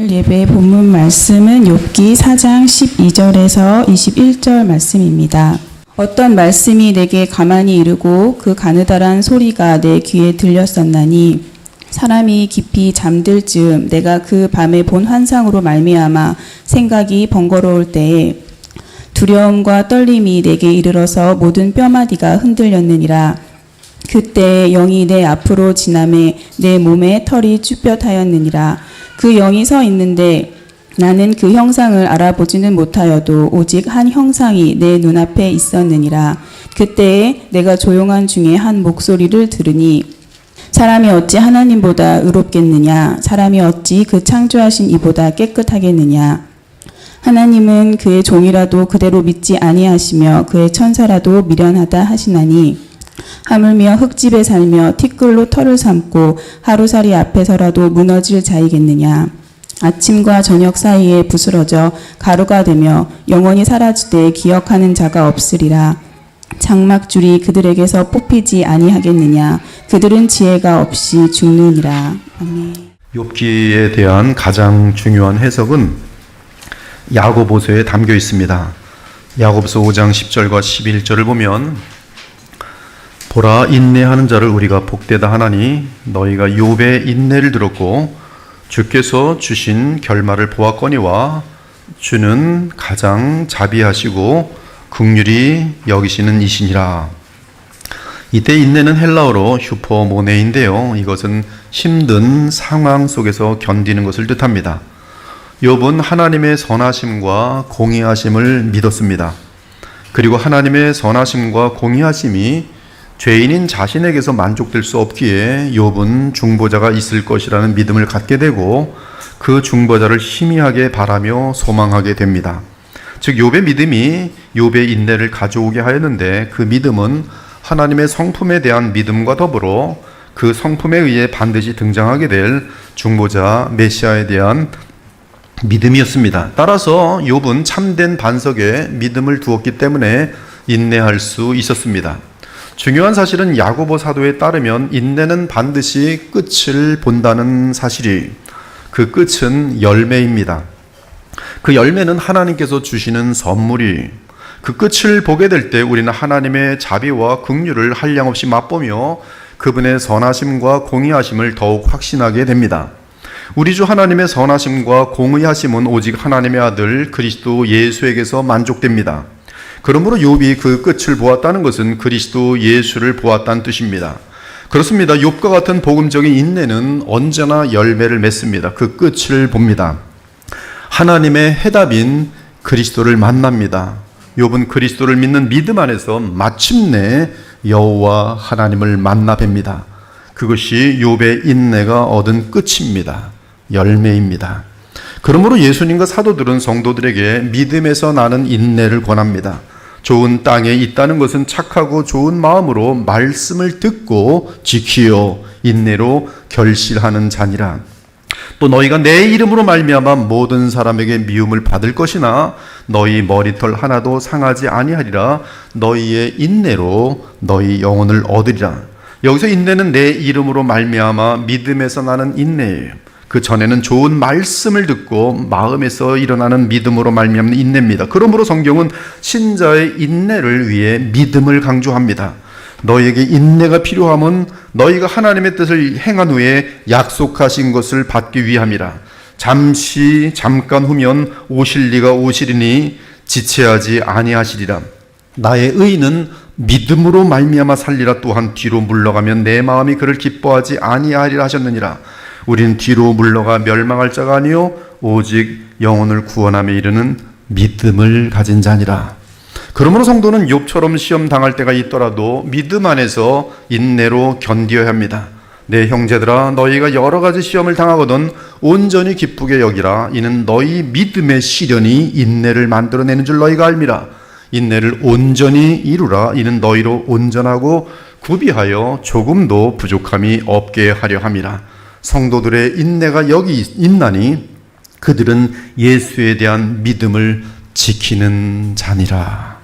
오늘 예배 본문 말씀은 욥기 4장 12절에서 21절 말씀입니다. 어떤 말씀이 내게 가만히 이르고 그 가느다란 소리가 내 귀에 들렸었나니 사람이 깊이 잠들 즈음 내가 그 밤에 본 환상으로 말미암아 생각이 번거로울 때에 두려움과 떨림이 내게 이르러서 모든 뼈마디가 흔들렸느니라. 그때 영이 내 앞으로 지나매 내 몸에 털이 쭈뼛하였느니라. 그 영이 서 있는데 나는 그 형상을 알아보지는 못하여도 오직 한 형상이 내 눈앞에 있었느니라. 그때에 내가 조용한 중에 한 목소리를 들으니 사람이 어찌 하나님보다 의롭겠느냐? 사람이 어찌 그 창조하신 이보다 깨끗하겠느냐? 하나님은 그의 종이라도 그대로 믿지 아니하시며 그의 천사라도 미련하다 하시나니 하물며 흙집에 살며 티끌로 털을 삼고 하루살이 앞에서라도 무너질 자이겠느냐. 아침과 저녁 사이에 부스러져 가루가 되며 영원히 사라지되 기억하는 자가 없으리라. 장막줄이 그들에게서 뽑히지 아니하겠느냐. 그들은 지혜가 없이 죽느니라. 아멘. 욥기에 대한 가장 중요한 해석은 야고보서에 담겨 있습니다. 야고보서 5장 10절과 11절을 보면 보라, 인내하는 자를 우리가 복되다 하나니 너희가 욥의 인내를 들었고 주께서 주신 결말을 보았거니와 주는 가장 자비하시고 긍휼히 여기시는 이시니라. 이때 인내는 헬라어로 휴퍼모네인데요, 이것은 힘든 상황 속에서 견디는 것을 뜻합니다. 욥은 하나님의 선하심과 공의하심을 믿었습니다. 그리고 하나님의 선하심과 공의하심이 죄인인 자신에게서 만족될 수 없기에 욥은 중보자가 있을 것이라는 믿음을 갖게 되고 그 중보자를 희미하게 바라며 소망하게 됩니다. 즉 욥의 믿음이 욥의 인내를 가져오게 하였는데 그 믿음은 하나님의 성품에 대한 믿음과 더불어 그 성품에 의해 반드시 등장하게 될 중보자 메시아에 대한 믿음이었습니다. 따라서 욥은 참된 반석에 믿음을 두었기 때문에 인내할 수 있었습니다. 중요한 사실은 야고보 사도에 따르면 인내는 반드시 끝을 본다는 사실이, 그 끝은 열매입니다. 그 열매는 하나님께서 주시는 선물이, 그 끝을 보게 될 때 우리는 하나님의 자비와 긍휼을 한량없이 맛보며 그분의 선하심과 공의하심을 더욱 확신하게 됩니다. 우리 주 하나님의 선하심과 공의하심은 오직 하나님의 아들 그리스도 예수에게서 만족됩니다. 그러므로 욥이 그 끝을 보았다는 것은 그리스도 예수를 보았다는 뜻입니다. 그렇습니다. 욥과 같은 복음적인 인내는 언제나 열매를 맺습니다. 그 끝을 봅니다. 하나님의 해답인 그리스도를 만납니다. 욥은 그리스도를 믿는 믿음 안에서 마침내 여호와 하나님을 만나 뵙니다. 그것이 욥의 인내가 얻은 끝입니다. 열매입니다. 그러므로 예수님과 사도들은 성도들에게 믿음에서 나는 인내를 권합니다. 좋은 땅에 있다는 것은 착하고 좋은 마음으로 말씀을 듣고 지키어 인내로 결실하는 자니라. 또 너희가 내 이름으로 말미암아 모든 사람에게 미움을 받을 것이나 너희 머리털 하나도 상하지 아니하리라. 너희의 인내로 너희 영혼을 얻으리라. 여기서 인내는 내 이름으로 말미암아 믿음에서 나는 인내예요. 그 전에는 좋은 말씀을 듣고 마음에서 일어나는 믿음으로 말미암는 인내입니다. 그러므로 성경은 신자의 인내를 위해 믿음을 강조합니다. 너희에게 인내가 필요함은 너희가 하나님의 뜻을 행한 후에 약속하신 것을 받기 위함이라. 잠깐 후면 오실 리가 오시리니 지체하지 아니하시리라. 나의 의인은 믿음으로 말미암아 살리라. 또한 뒤로 물러가면 내 마음이 그를 기뻐하지 아니하리라 하셨느니라. 우리는 뒤로 물러가 멸망할 자가 아니요 오직 영혼을 구원함에 이르는 믿음을 가진 자니라. 그러므로 성도는 욥처럼 시험 당할 때가 있더라도 믿음 안에서 인내로 견디어야 합니다. 내 형제들아, 너희가 여러 가지 시험을 당하거든 온전히 기쁘게 여기라. 이는 너희 믿음의 시련이 인내를 만들어내는 줄 너희가 알미라. 인내를 온전히 이루라. 이는 너희로 온전하고 구비하여 조금도 부족함이 없게 하려 함이라. 성도들의 인내가 여기 있나니 그들은 예수에 대한 믿음을 지키는 자니라.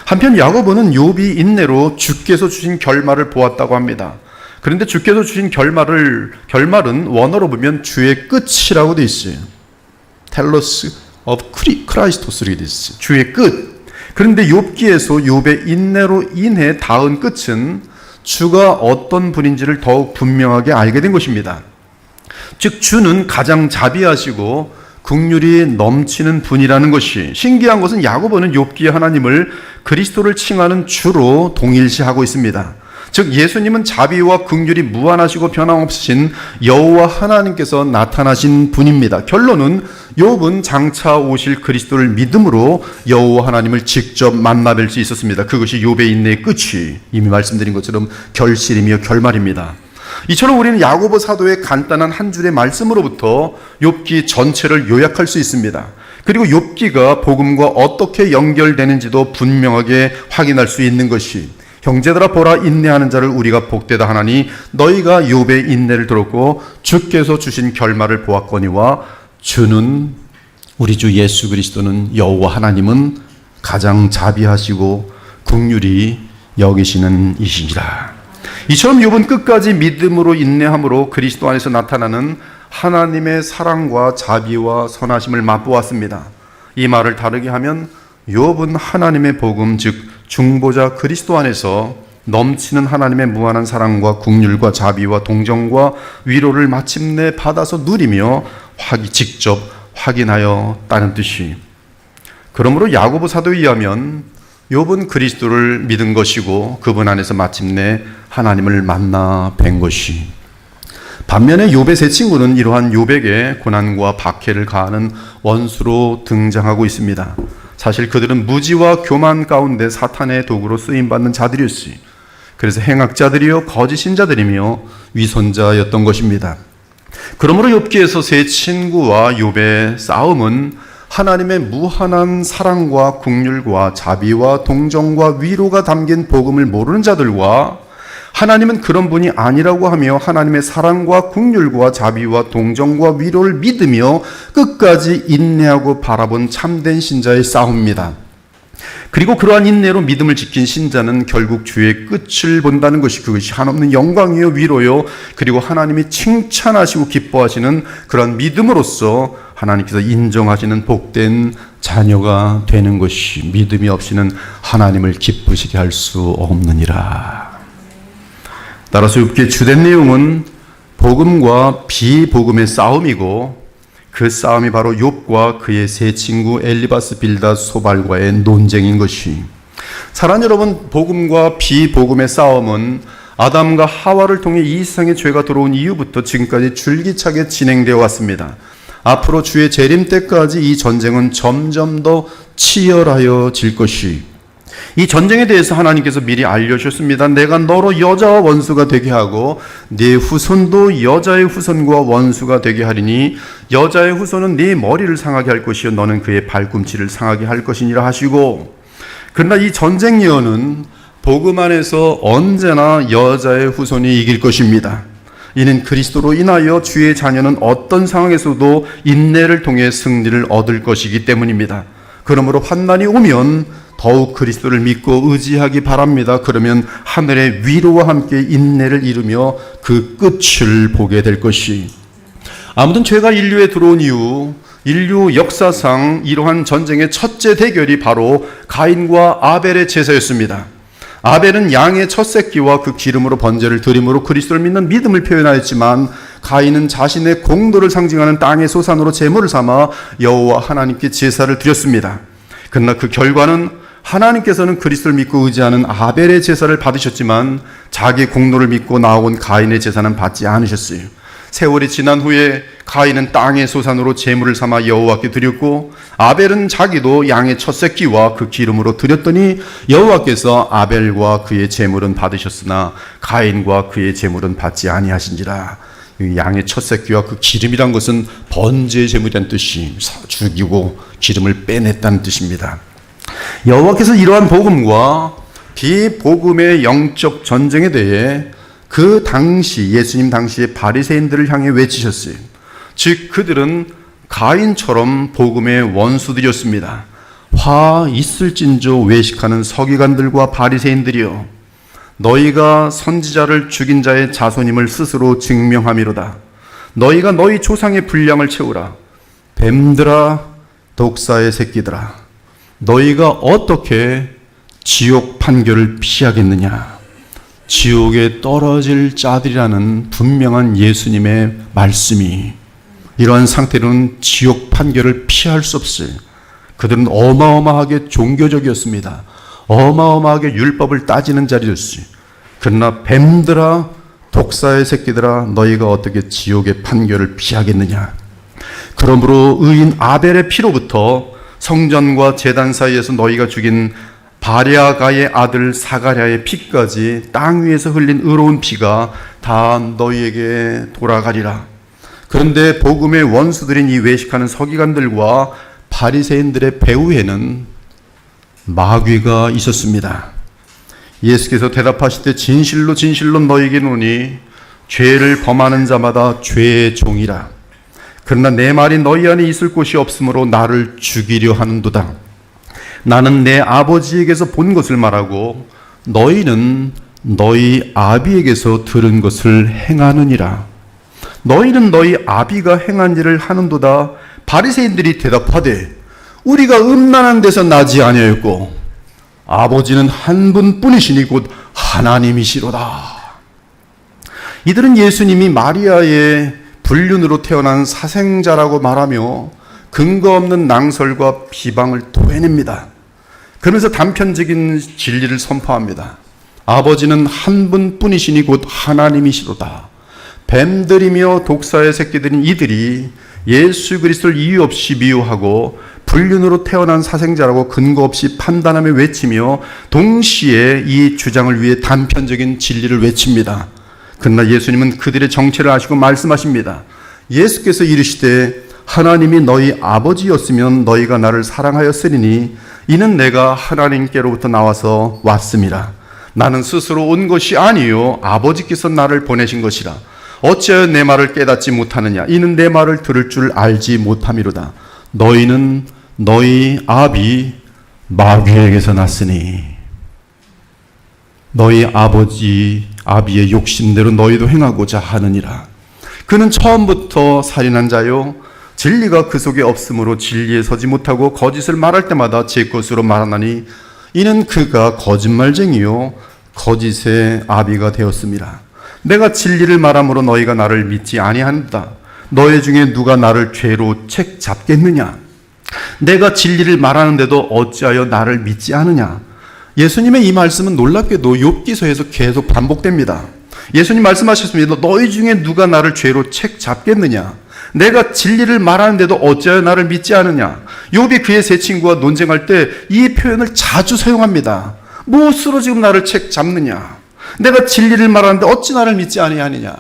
한편 야고보는 욥이 인내로 주께서 주신 결말을 보았다고 합니다. 그런데 주께서 주신 결말은 원어로 보면 주의 끝이라고 되어 있어요. 텔로스 of 크라이스토스 주의 끝. 그런데 욥기에서 욥의 인내로 인해 닿은 끝은 주가 어떤 분인지를 더욱 분명하게 알게 된 것입니다. 즉 주는 가장 자비하시고 긍휼이 넘치는 분이라는 것이, 신기한 것은 야고보는 욥기의 하나님을 그리스도를 칭하는 주로 동일시하고 있습니다. 즉 예수님은 자비와 긍휼이 무한하시고 변함없으신 여호와 하나님께서 나타나신 분입니다. 결론은 욥은 장차 오실 그리스도를 믿음으로 여호와 하나님을 직접 만나뵐 수 있었습니다. 그것이 욥의 인내의 끝이 이미 말씀드린 것처럼 결실이며 결말입니다. 이처럼 우리는 야고보 사도의 간단한 한 줄의 말씀으로부터 욥기 전체를 요약할 수 있습니다. 그리고 욥기가 복음과 어떻게 연결되는지도 분명하게 확인할 수 있는 것이, 형제들아 보라, 인내하는 자를 우리가 복되다 하나니 너희가 욥의 인내를 들었고 주께서 주신 결말을 보았거니와 주는, 우리 주 예수 그리스도는, 여호와 하나님은 가장 자비하시고 긍휼히 여기시는 이시니라. 이처럼 욥은 끝까지 믿음으로 인내함으로 그리스도 안에서 나타나는 하나님의 사랑과 자비와 선하심을 맛보았습니다. 이 말을 다르게 하면 욥은 하나님의 복음, 즉 중보자 그리스도 안에서 넘치는 하나님의 무한한 사랑과 긍휼과 자비와 동정과 위로를 마침내 받아서 누리며 직접 확인하였다는 뜻이. 그러므로 야고보 사도에 의하면 욥은 그리스도를 믿은 것이고 그분 안에서 마침내 하나님을 만나 뵌 것이. 반면에 욥의 세 친구는 이러한 욥에게 고난과 박해를 가하는 원수로 등장하고 있습니다. 사실 그들은 무지와 교만 가운데 사탄의 도구로 쓰임받는 자들이었으니, 그래서 행악자들이요 거짓 신자들이며 위선자였던 것입니다. 그러므로 욥기에서 세 친구와 욥의 싸움은 하나님의 무한한 사랑과 긍휼과 자비와 동정과 위로가 담긴 복음을 모르는 자들과 하나님은 그런 분이 아니라고 하며 하나님의 사랑과 긍휼과 자비와 동정과 위로를 믿으며 끝까지 인내하고 바라본 참된 신자의 싸움입니다. 그리고 그러한 인내로 믿음을 지킨 신자는 결국 주의 끝을 본다는 것이, 그것이 한없는 영광이요 위로요 그리고 하나님이 칭찬하시고 기뻐하시는 그런 믿음으로써 하나님께서 인정하시는 복된 자녀가 되는 것이, 믿음이 없이는 하나님을 기쁘시게 할 수 없느니라. 따라서 욥기의 주된 내용은 복음과 비복음의 싸움이고, 그 싸움이 바로 욥과 그의 세 친구 엘리바스, 빌닷, 소발과의 논쟁인 것이. 사랑하는 여러분, 복음과 비복음의 싸움은 아담과 하와를 통해 이 세상에 죄가 들어온 이후부터 지금까지 줄기차게 진행되어 왔습니다. 앞으로 주의 재림 때까지 이 전쟁은 점점 더 치열하여질 것이. 이 전쟁에 대해서 하나님께서 미리 알려주셨습니다. 내가 너로 여자와 원수가 되게 하고 네 후손도 여자의 후손과 원수가 되게 하리니 여자의 후손은 네 머리를 상하게 할 것이요 너는 그의 발꿈치를 상하게 할 것이니라 하시고, 그러나 이 전쟁 예언은 복음 안에서 언제나 여자의 후손이 이길 것입니다. 이는 그리스도로 인하여 주의 자녀는 어떤 상황에서도 인내를 통해 승리를 얻을 것이기 때문입니다. 그러므로 환난이 오면 더욱 그리스도를 믿고 의지하기 바랍니다. 그러면 하늘의 위로와 함께 인내를 이루며 그 끝을 보게 될 것이. 아무튼 죄가 인류에 들어온 이후 인류 역사상 이러한 전쟁의 첫째 대결이 바로 가인과 아벨의 제사였습니다. 아벨은 양의 첫 새끼와 그 기름으로 번제를 드림으로 그리스도를 믿는 믿음을 표현하였지만, 가인은 자신의 공도를 상징하는 땅의 소산으로 제물을 삼아 여호와 하나님께 제사를 드렸습니다. 그러나 그 결과는 하나님께서는 그리스도를 믿고 의지하는 아벨의 제사를 받으셨지만 자기 공로를 믿고 나온 가인의 제사는 받지 않으셨어요. 세월이 지난 후에 가인은 땅의 소산으로 제물을 삼아 여호와께 드렸고, 아벨은 자기도 양의 첫 새끼와 그 기름으로 드렸더니 여호와께서 아벨과 그의 제물은 받으셨으나 가인과 그의 제물은 받지 아니하신지라. 양의 첫 새끼와 그 기름이란 것은 번제의 제물이란 뜻이, 죽이고 기름을 빼냈다는 뜻입니다. 여호와께서 이러한 복음과 비복음의 영적 전쟁에 대해 그 당시 예수님 당시의 바리새인들을 향해 외치셨어요. 즉 그들은 가인처럼 복음의 원수들이었습니다. 화 있을진저 외식하는 서기관들과 바리새인들이여, 너희가 선지자를 죽인 자의 자손임을 스스로 증명함이로다. 너희가 너희 조상의 분량을 채우라. 뱀들아 독사의 새끼들아 너희가 어떻게 지옥 판결을 피하겠느냐. 지옥에 떨어질 자들이라는 분명한 예수님의 말씀이 이러한 상태로는 지옥 판결을 피할 수 없어요. 그들은 어마어마하게 종교적이었습니다. 어마어마하게 율법을 따지는 자리였어요. 그러나 뱀들아 독사의 새끼들아 너희가 어떻게 지옥의 판결을 피하겠느냐. 그러므로 의인 아벨의 피로부터 성전과 제단 사이에서 너희가 죽인 바랴가의 아들 사가랴의 피까지 땅 위에서 흘린 의로운 피가 다 너희에게 돌아가리라. 그런데 복음의 원수들인 이 외식하는 서기관들과 바리새인들의 배후에는 마귀가 있었습니다. 예수께서 대답하실 때 진실로 진실로 너희에게 이르노니 죄를 범하는 자마다 죄의 종이라. 그러나 내 말이 너희 안에 있을 곳이 없으므로 나를 죽이려 하는도다. 나는 내 아버지에게서 본 것을 말하고 너희는 너희 아비에게서 들은 것을 행하느니라. 너희는 너희 아비가 행한 일을 하는도다. 바리새인들이 대답하되 우리가 음란한 데서 나지 아니하였고 아버지는 한 분뿐이시니 곧 하나님이시로다. 이들은 예수님이 마리아의 불륜으로 태어난 사생자라고 말하며 근거 없는 낭설과 비방을 토해냅니다. 그러면서 단편적인 진리를 선포합니다. 아버지는 한 분뿐이시니 곧 하나님이시로다. 뱀들이며 독사의 새끼들인 이들이 예수 그리스도를 이유 없이 미워하고 불륜으로 태어난 사생자라고 근거 없이 판단하며 외치며 동시에 이 주장을 위해 단편적인 진리를 외칩니다. 그러나 예수님은 그들의 정체를 아시고 말씀하십니다. 예수께서 이르시되 하나님이 너희 아버지였으면 너희가 나를 사랑하였으리니 이는 내가 하나님께로부터 나와서 왔음이라. 나는 스스로 온 것이 아니요 아버지께서 나를 보내신 것이라. 어찌하여 내 말을 깨닫지 못하느냐. 이는 내 말을 들을 줄 알지 못함이로다. 너희는 너희 아비 마귀에게서 났으니 너희 아비의 욕심대로 너희도 행하고자 하느니라. 그는 처음부터 살인한 자요 진리가 그 속에 없으므로 진리에 서지 못하고 거짓을 말할 때마다 제 것으로 말하나니 이는 그가 거짓말쟁이요 거짓의 아비가 되었습니다. 내가 진리를 말함으로 너희가 나를 믿지 아니한다. 너희 중에 누가 나를 죄로 책 잡겠느냐. 내가 진리를 말하는데도 어찌하여 나를 믿지 않으냐. 예수님의 이 말씀은 놀랍게도 욥기서에서 계속 반복됩니다. 예수님 말씀하셨습니다. 너희 중에 누가 나를 죄로 책 잡겠느냐. 내가 진리를 말하는데도 어찌하여 나를 믿지 않으냐. 욥이 그의 세 친구와 논쟁할 때 이 표현을 자주 사용합니다. 무엇으로 지금 나를 책 잡느냐. 내가 진리를 말하는데 어찌 나를 믿지 아니하느냐.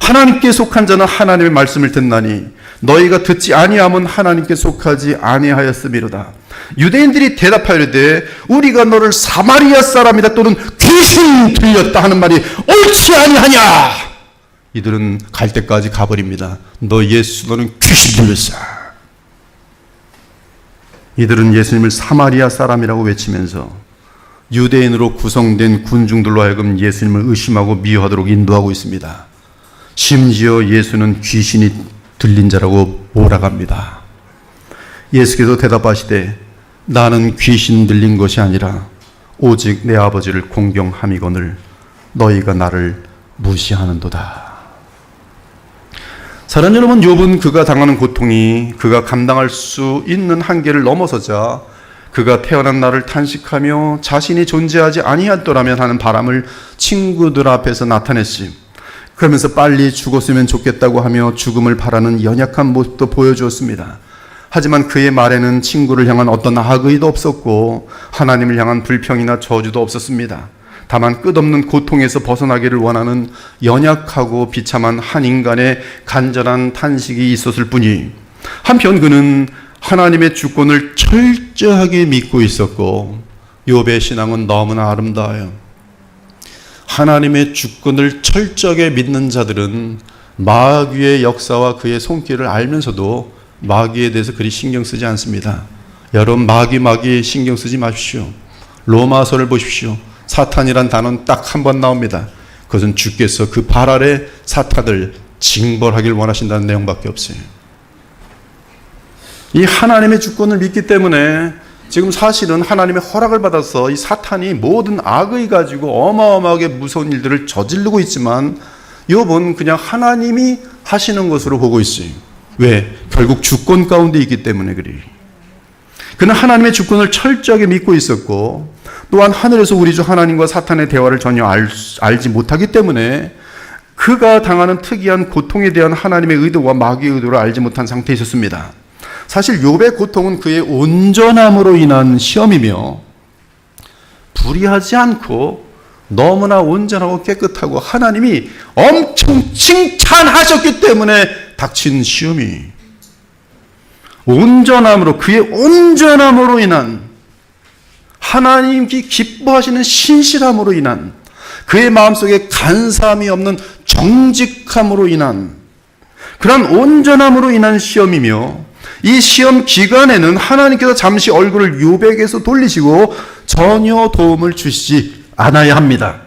하나님께 속한 자는 하나님의 말씀을 듣나니 너희가 듣지 아니하면 하나님께 속하지 아니하였음이로다. 유대인들이 대답하려되 우리가 너를 사마리아 사람이다 또는 귀신 들렸다 하는 말이 옳지 아니하냐. 이들은 갈 때까지 가버립니다. 너 예수 너는 귀신 들렸어. 이들은 예수님을 사마리아 사람이라고 외치면서 유대인으로 구성된 군중들로 하여금 예수님을 의심하고 미워하도록 인도하고 있습니다. 심지어 예수는 귀신이 들린 자라고 몰아갑니다. 예수께서 대답하시되 나는 귀신 들린 것이 아니라 오직 내 아버지를 공경함이거늘 너희가 나를 무시하는도다. 사랑하는 여러분, 욥은 그가 당하는 고통이 그가 감당할 수 있는 한계를 넘어서자 그가 태어난 날을 탄식하며 자신이 존재하지 아니하더라면 하는 바람을 친구들 앞에서 나타냈지. 그러면서 빨리 죽었으면 좋겠다고 하며 죽음을 바라는 연약한 모습도 보여주었습니다. 하지만 그의 말에는 친구를 향한 어떤 악의도 없었고 하나님을 향한 불평이나 저주도 없었습니다. 다만 끝없는 고통에서 벗어나기를 원하는 연약하고 비참한 한 인간의 간절한 탄식이 있었을 뿐이, 한편 그는 하나님의 주권을 철저하게 믿고 있었고 욥의 신앙은 너무나 아름다워요. 하나님의 주권을 철저하게 믿는 자들은 마귀의 역사와 그의 손길을 알면서도 마귀에 대해서 그리 신경 쓰지 않습니다. 여러분, 마귀 신경 쓰지 마십시오. 로마서를 보십시오. 사탄이란 단어는 딱 한 번 나옵니다. 그것은 주께서 그 발 아래 사탄을 징벌하길 원하신다는 내용밖에 없어요. 이 하나님의 주권을 믿기 때문에 지금 사실은 하나님의 허락을 받아서 이 사탄이 모든 악의 가지고 어마어마하게 무서운 일들을 저지르고 있지만 욥은 그냥 하나님이 하시는 것으로 보고 있어요. 왜? 결국 주권 가운데 있기 때문에 그래요. 그는 하나님의 주권을 철저하게 믿고 있었고 또한 하늘에서 우리 주 하나님과 사탄의 대화를 전혀 알지 못하기 때문에 그가 당하는 특이한 고통에 대한 하나님의 의도와 마귀의 의도를 알지 못한 상태에 있었습니다. 사실 욥의 고통은 그의 온전함으로 인한 시험이며 불의하지 않고 너무나 온전하고 깨끗하고 하나님이 엄청 칭찬하셨기 때문에 닥친 시험이 온전함으로 그의 온전함으로 인한 하나님이 기뻐하시는 신실함으로 인한 그의 마음속에 간사함이 없는 정직함으로 인한 그런 온전함으로 인한 시험이며 이 시험 기간에는 하나님께서 잠시 얼굴을 욥에게서 돌리시고 전혀 도움을 주시지 않아야 합니다.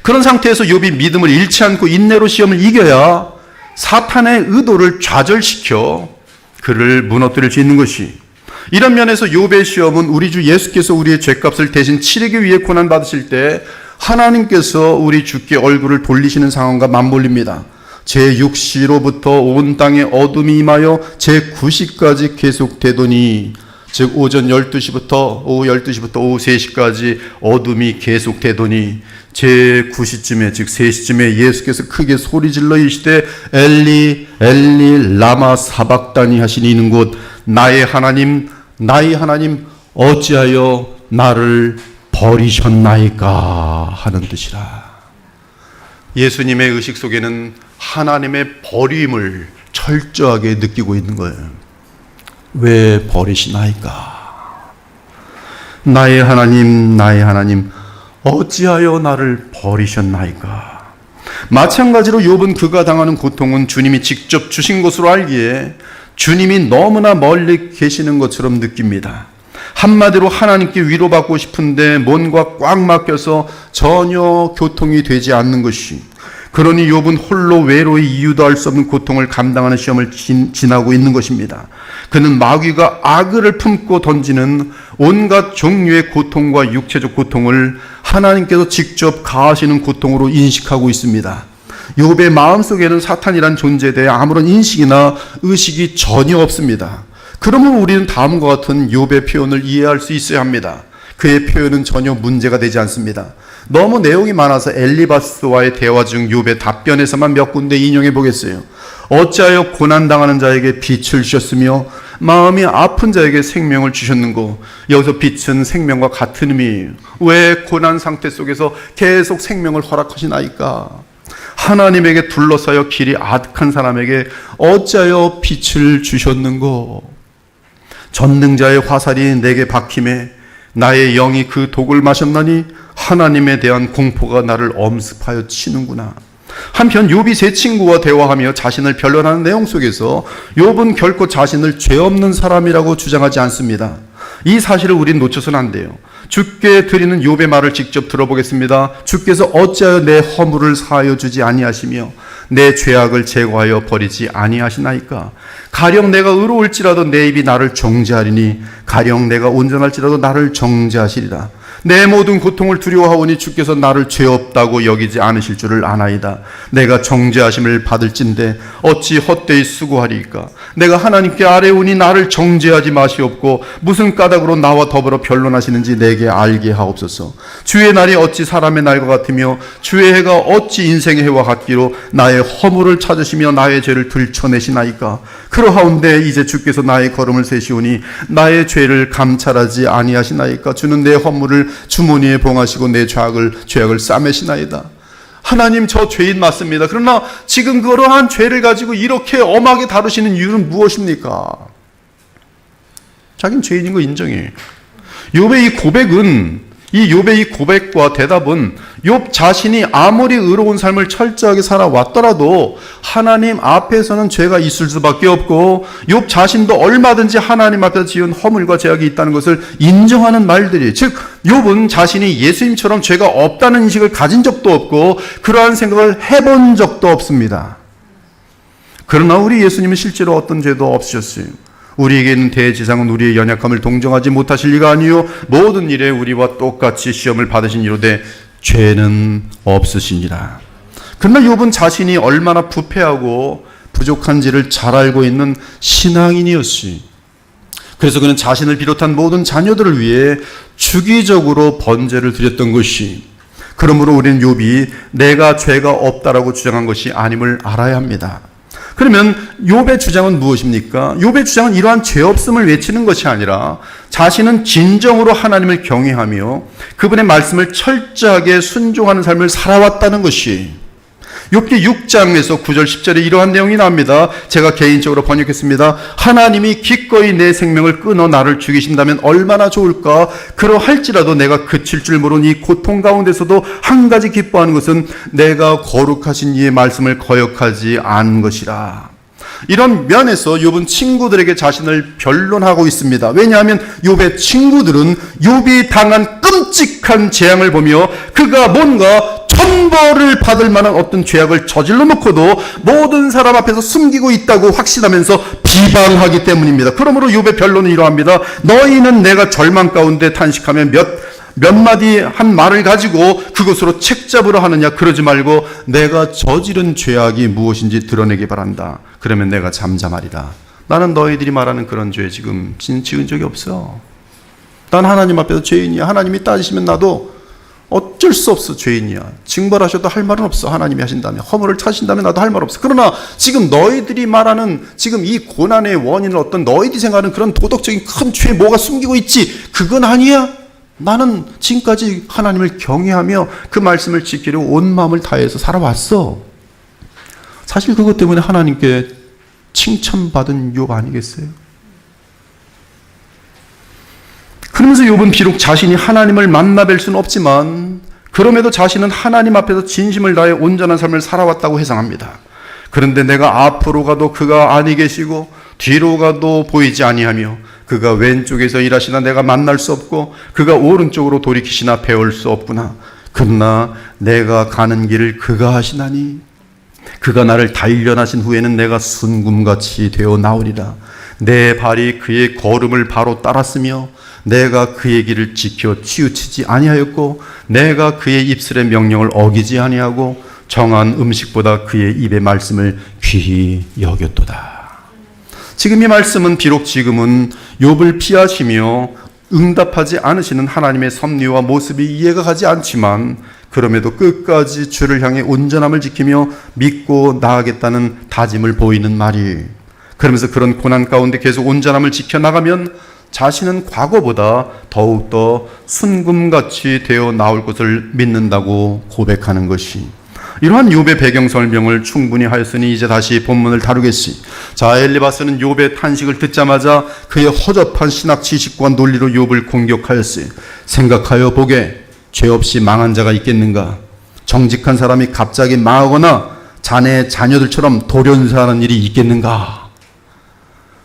그런 상태에서 욥이 믿음을 잃지 않고 인내로 시험을 이겨야 사탄의 의도를 좌절시켜 그를 무너뜨릴 수 있는 것이 이런 면에서 욥의 시험은 우리 주 예수께서 우리의 죄값을 대신 치르기 위해 고난받으실 때 하나님께서 우리 주께 얼굴을 돌리시는 상황과 맞물립니다. 제6시로부터 온 땅에 어둠이 임하여 제9시까지 계속되더니 즉 오전 12시부터 오후 12시부터 오후 3시까지 어둠이 계속되더니 제9시쯤에 즉 3시쯤에 예수께서 크게 소리질러 이르시되 엘리 엘리 라마 사박다니 하시니 이는 곧 나의 하나님 어찌하여 나를 버리셨나이까 하는 뜻이라. 예수님의 의식 속에는 하나님의 버림을 철저하게 느끼고 있는 거예요. 왜 버리시나이까? 나의 하나님 어찌하여 나를 버리셨나이까? 마찬가지로 욥은 그가 당하는 고통은 주님이 직접 주신 것으로 알기에 주님이 너무나 멀리 계시는 것처럼 느낍니다. 한마디로 하나님께 위로받고 싶은데 뭔가 꽉 막혀서 전혀 교통이 되지 않는 것이 그러니 욥은 홀로 외로이 이유도 알 수 없는 고통을 감당하는 시험을 지나고 있는 것입니다. 그는 마귀가 악을 품고 던지는 온갖 종류의 고통과 육체적 고통을 하나님께서 직접 가하시는 고통으로 인식하고 있습니다. 욥의 마음속에는 사탄이란 존재에 대해 아무런 인식이나 의식이 전혀 없습니다. 그러면 우리는 다음과 같은 욥의 표현을 이해할 수 있어야 합니다. 그의 표현은 전혀 문제가 되지 않습니다. 너무 내용이 많아서 엘리바스와의 대화 중 욥의 답변에서만 몇 군데 인용해 보겠어요. 어찌하여 고난당하는 자에게 빛을 주셨으며 마음이 아픈 자에게 생명을 주셨는고. 여기서 빛은 생명과 같은 의미예요. 왜 고난 상태 속에서 계속 생명을 허락하시나이까? 하나님에게 둘러싸여 길이 아득한 사람에게 어찌하여 빛을 주셨는고. 전능자의 화살이 내게 박힘에 나의 영이 그 독을 마셨나니 하나님에 대한 공포가 나를 엄습하여 치는구나. 한편 욥이 세 친구와 대화하며 자신을 변론하는 내용 속에서 욥은 결코 자신을 죄 없는 사람이라고 주장하지 않습니다. 이 사실을 우린 놓쳐서는 안 돼요. 주께 드리는 욥의 말을 직접 들어보겠습니다. 주께서 어찌하여 내 허물을 사하여 주지 아니하시며 내 죄악을 제거하여 버리지 아니하시나이까? 가령 내가 의로울지라도 내 입이 나를 정죄하리니 가령 내가 온전할지라도 나를 정죄하시리라. 내 모든 고통을 두려워하오니 주께서 나를 죄 없다고 여기지 않으실 줄을 아나이다. 내가 정죄하심을 받을진데 어찌 헛되이 수고하리이까? 내가 하나님께 아뢰오니 나를 정죄하지 마시옵고 무슨 까닭으로 나와 더불어 변론하시는지 내게 알게 하옵소서. 주의 날이 어찌 사람의 날과 같으며 주의 해가 어찌 인생의 해와 같기로 나의 허물을 찾으시며 나의 죄를 들춰내시나이까? 그러하온데 이제 주께서 나의 걸음을 세시오니 나의 죄를 감찰하지 아니하시나이까? 주는 내 허물을 주머니에 봉하시고 내 죄악을 싸매시나이다. 하나님, 저 죄인 맞습니다. 그러나 지금 그러한 죄를 가지고 이렇게 엄하게 다루시는 이유는 무엇입니까? 자기는 죄인인 거 인정해. 욥의 이 고백과 대답은 욥 자신이 아무리 의로운 삶을 철저하게 살아왔더라도 하나님 앞에서는 죄가 있을 수밖에 없고 욥 자신도 얼마든지 하나님 앞에서 지은 허물과 죄악이 있다는 것을 인정하는 말들이, 즉 욥은 자신이 예수님처럼 죄가 없다는 인식을 가진 적도 없고 그러한 생각을 해본 적도 없습니다. 그러나 우리 예수님은 실제로 어떤 죄도 없으셨어요. 우리에게 있는 대지상은 우리의 연약함을 동정하지 못하실 리가 아니요 모든 일에 우리와 똑같이 시험을 받으신 이로되 죄는 없으시니라. 그러나 욥은 자신이 얼마나 부패하고 부족한지를 잘 알고 있는 신앙인이었지. 그래서 그는 자신을 비롯한 모든 자녀들을 위해 주기적으로 번제를 드렸던 것이, 그러므로 우리는 욥이 내가 죄가 없다라고 주장한 것이 아님을 알아야 합니다. 그러면 욥의 주장은 무엇입니까? 욥의 주장은 이러한 죄 없음을 외치는 것이 아니라 자신은 진정으로 하나님을 경외하며 그분의 말씀을 철저하게 순종하는 삶을 살아왔다는 것이, 욥기 6장에서 9절 10절에 이러한 내용이 나옵니다. 제가 개인적으로 번역했습니다. 하나님이 기꺼이 내 생명을 끊어 나를 죽이신다면 얼마나 좋을까? 그러할지라도 내가 그칠 줄 모르는 이 고통 가운데서도 한 가지 기뻐하는 것은 내가 거룩하신 이의 말씀을 거역하지 않은 것이라. 이런 면에서 욥은 친구들에게 자신을 변론하고 있습니다. 왜냐하면 욥의 친구들은 욥이 당한 끔찍한 재앙을 보며 그가 뭔가 천벌을 받을 만한 어떤 죄악을 저질러 놓고도 모든 사람 앞에서 숨기고 있다고 확신하면서 비방하기 때문입니다. 그러므로 욥의 변론은 이러합니다. 너희는 내가 절망 가운데 탄식하며 몇 마디 한 말을 가지고 그것으로 책 잡으려 하느냐? 그러지 말고 내가 저지른 죄악이 무엇인지 드러내기 바란다. 그러면 내가 잠잠하리라. 나는 너희들이 말하는 그런 죄 지금 지은 적이 없어. 난 하나님 앞에서 죄인이야. 하나님이 따지시면 나도 어쩔 수 없어 죄인이야. 징벌하셔도 할 말은 없어. 하나님이 하신다면, 허물을 찾으신다면 나도 할 말 없어. 그러나 지금 너희들이 말하는 지금 이 고난의 원인을 어떤 너희들이 생각하는 그런 도덕적인 큰 죄 뭐가 숨기고 있지? 그건 아니야. 나는 지금까지 하나님을 경외하며 그 말씀을 지키려고 온 마음을 다해서 살아왔어. 사실 그것 때문에 하나님께 칭찬받은 욥 아니겠어요? 그러면서 욥은 비록 자신이 하나님을 만나뵐 수는 없지만 그럼에도 자신은 하나님 앞에서 진심을 다해 온전한 삶을 살아왔다고 회상합니다. 그런데 내가 앞으로 가도 그가 아니 계시고 뒤로 가도 보이지 아니하며 그가 왼쪽에서 일하시나 내가 만날 수 없고 그가 오른쪽으로 돌이키시나 배울 수 없구나. 그러나 내가 가는 길을 그가 하시나니 그가 나를 단련하신 후에는 내가 순금같이 되어 나오리라. 내 발이 그의 걸음을 바로 따랐으며 내가 그의 길을 지켜 치우치지 아니하였고 내가 그의 입술의 명령을 어기지 아니하고 정한 음식보다 그의 입의 말씀을 귀히 여겼도다. 지금 이 말씀은 비록 지금은 욥을 피하시며 응답하지 않으시는 하나님의 섭리와 모습이 이해가 가지 않지만 그럼에도 끝까지 주를 향해 온전함을 지키며 믿고 나아가겠다는 다짐을 보이는 말이, 그러면서 그런 고난 가운데 계속 온전함을 지켜나가면 자신은 과거보다 더욱더 순금같이 되어 나올 것을 믿는다고 고백하는 것이, 이러한 욥의 배경 설명을 충분히 하였으니 이제 다시 본문을 다루겠지. 자, 엘리바스는 욥의 탄식을 듣자마자 그의 허접한 신학 지식과 논리로 욥을 공격하였으니 생각하여 보게 죄 없이 망한 자가 있겠는가? 정직한 사람이 갑자기 망하거나 자네 자녀들처럼 돌연사하는 일이 있겠는가?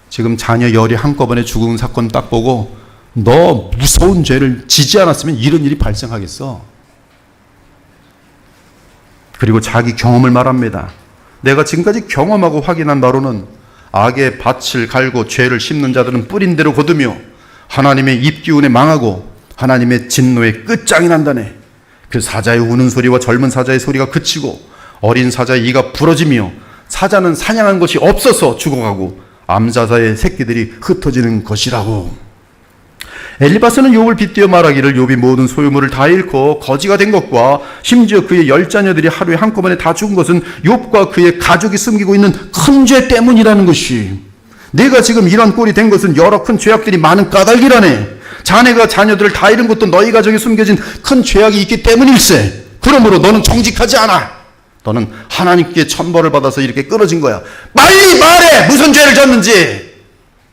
지금 자녀 열이 한꺼번에 죽은 사건 딱 보고 너 무서운 죄를 지지 않았으면 이런 일이 발생하겠어. 그리고 자기 경험을 말합니다. 내가 지금까지 경험하고 확인한 바로는 악의 밭을 갈고 죄를 심는 자들은 뿌린 대로 거두며 하나님의 입기운에 망하고 하나님의 진노의 끝장이 난다네. 그 사자의 우는 소리와 젊은 사자의 소리가 그치고 어린 사자의 이가 부러지며 사자는 사냥한 것이 없어서 죽어가고 암사자의 새끼들이 흩어지는 것이라고. 엘리바스는 욥을 빗대어 말하기를 욥이 모든 소유물을 다 잃고 거지가 된 것과 심지어 그의 10자녀들이 하루에 한꺼번에 다 죽은 것은 욥과 그의 가족이 숨기고 있는 큰 죄 때문이라는 것이, 내가 지금 이런 꼴이 된 것은 여러 큰 죄악들이 많은 까닭이라네. 자네가 자녀들을 다 잃은 것도 너희 가족에 숨겨진 큰 죄악이 있기 때문일세. 그러므로 너는 정직하지 않아. 너는 하나님께 천벌을 받아서 이렇게 끊어진 거야. 빨리 말해! 무슨 죄를 졌는지!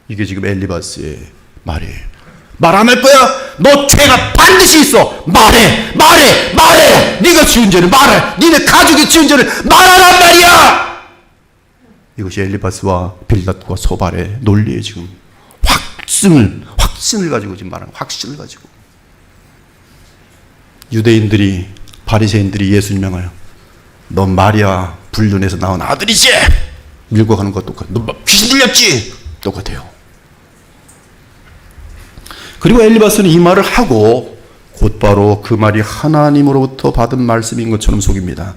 이게 지금 엘리바스의 말이에요. 말 안 할 거야? 너 죄가 반드시 있어. 말해! 말해! 말해! 네가 지은 죄를 말해! 니네 가족이 지은 죄를 말하란 말이야! 이것이 엘리바스와 빌닷과 소발의 논리에 지금 확신을 가지고 지금 말하는, 확신을 가지고. 유대인들이, 바리새인들이 예수님을 너 마리아 불륜에서 나온 아들이지? 밀고 가는 것 똑같아. 너 귀신 들렸지? 똑같아요. 그리고 엘리바스는 이 말을 하고 곧바로 그 말이 하나님으로부터 받은 말씀인 것처럼 속입니다.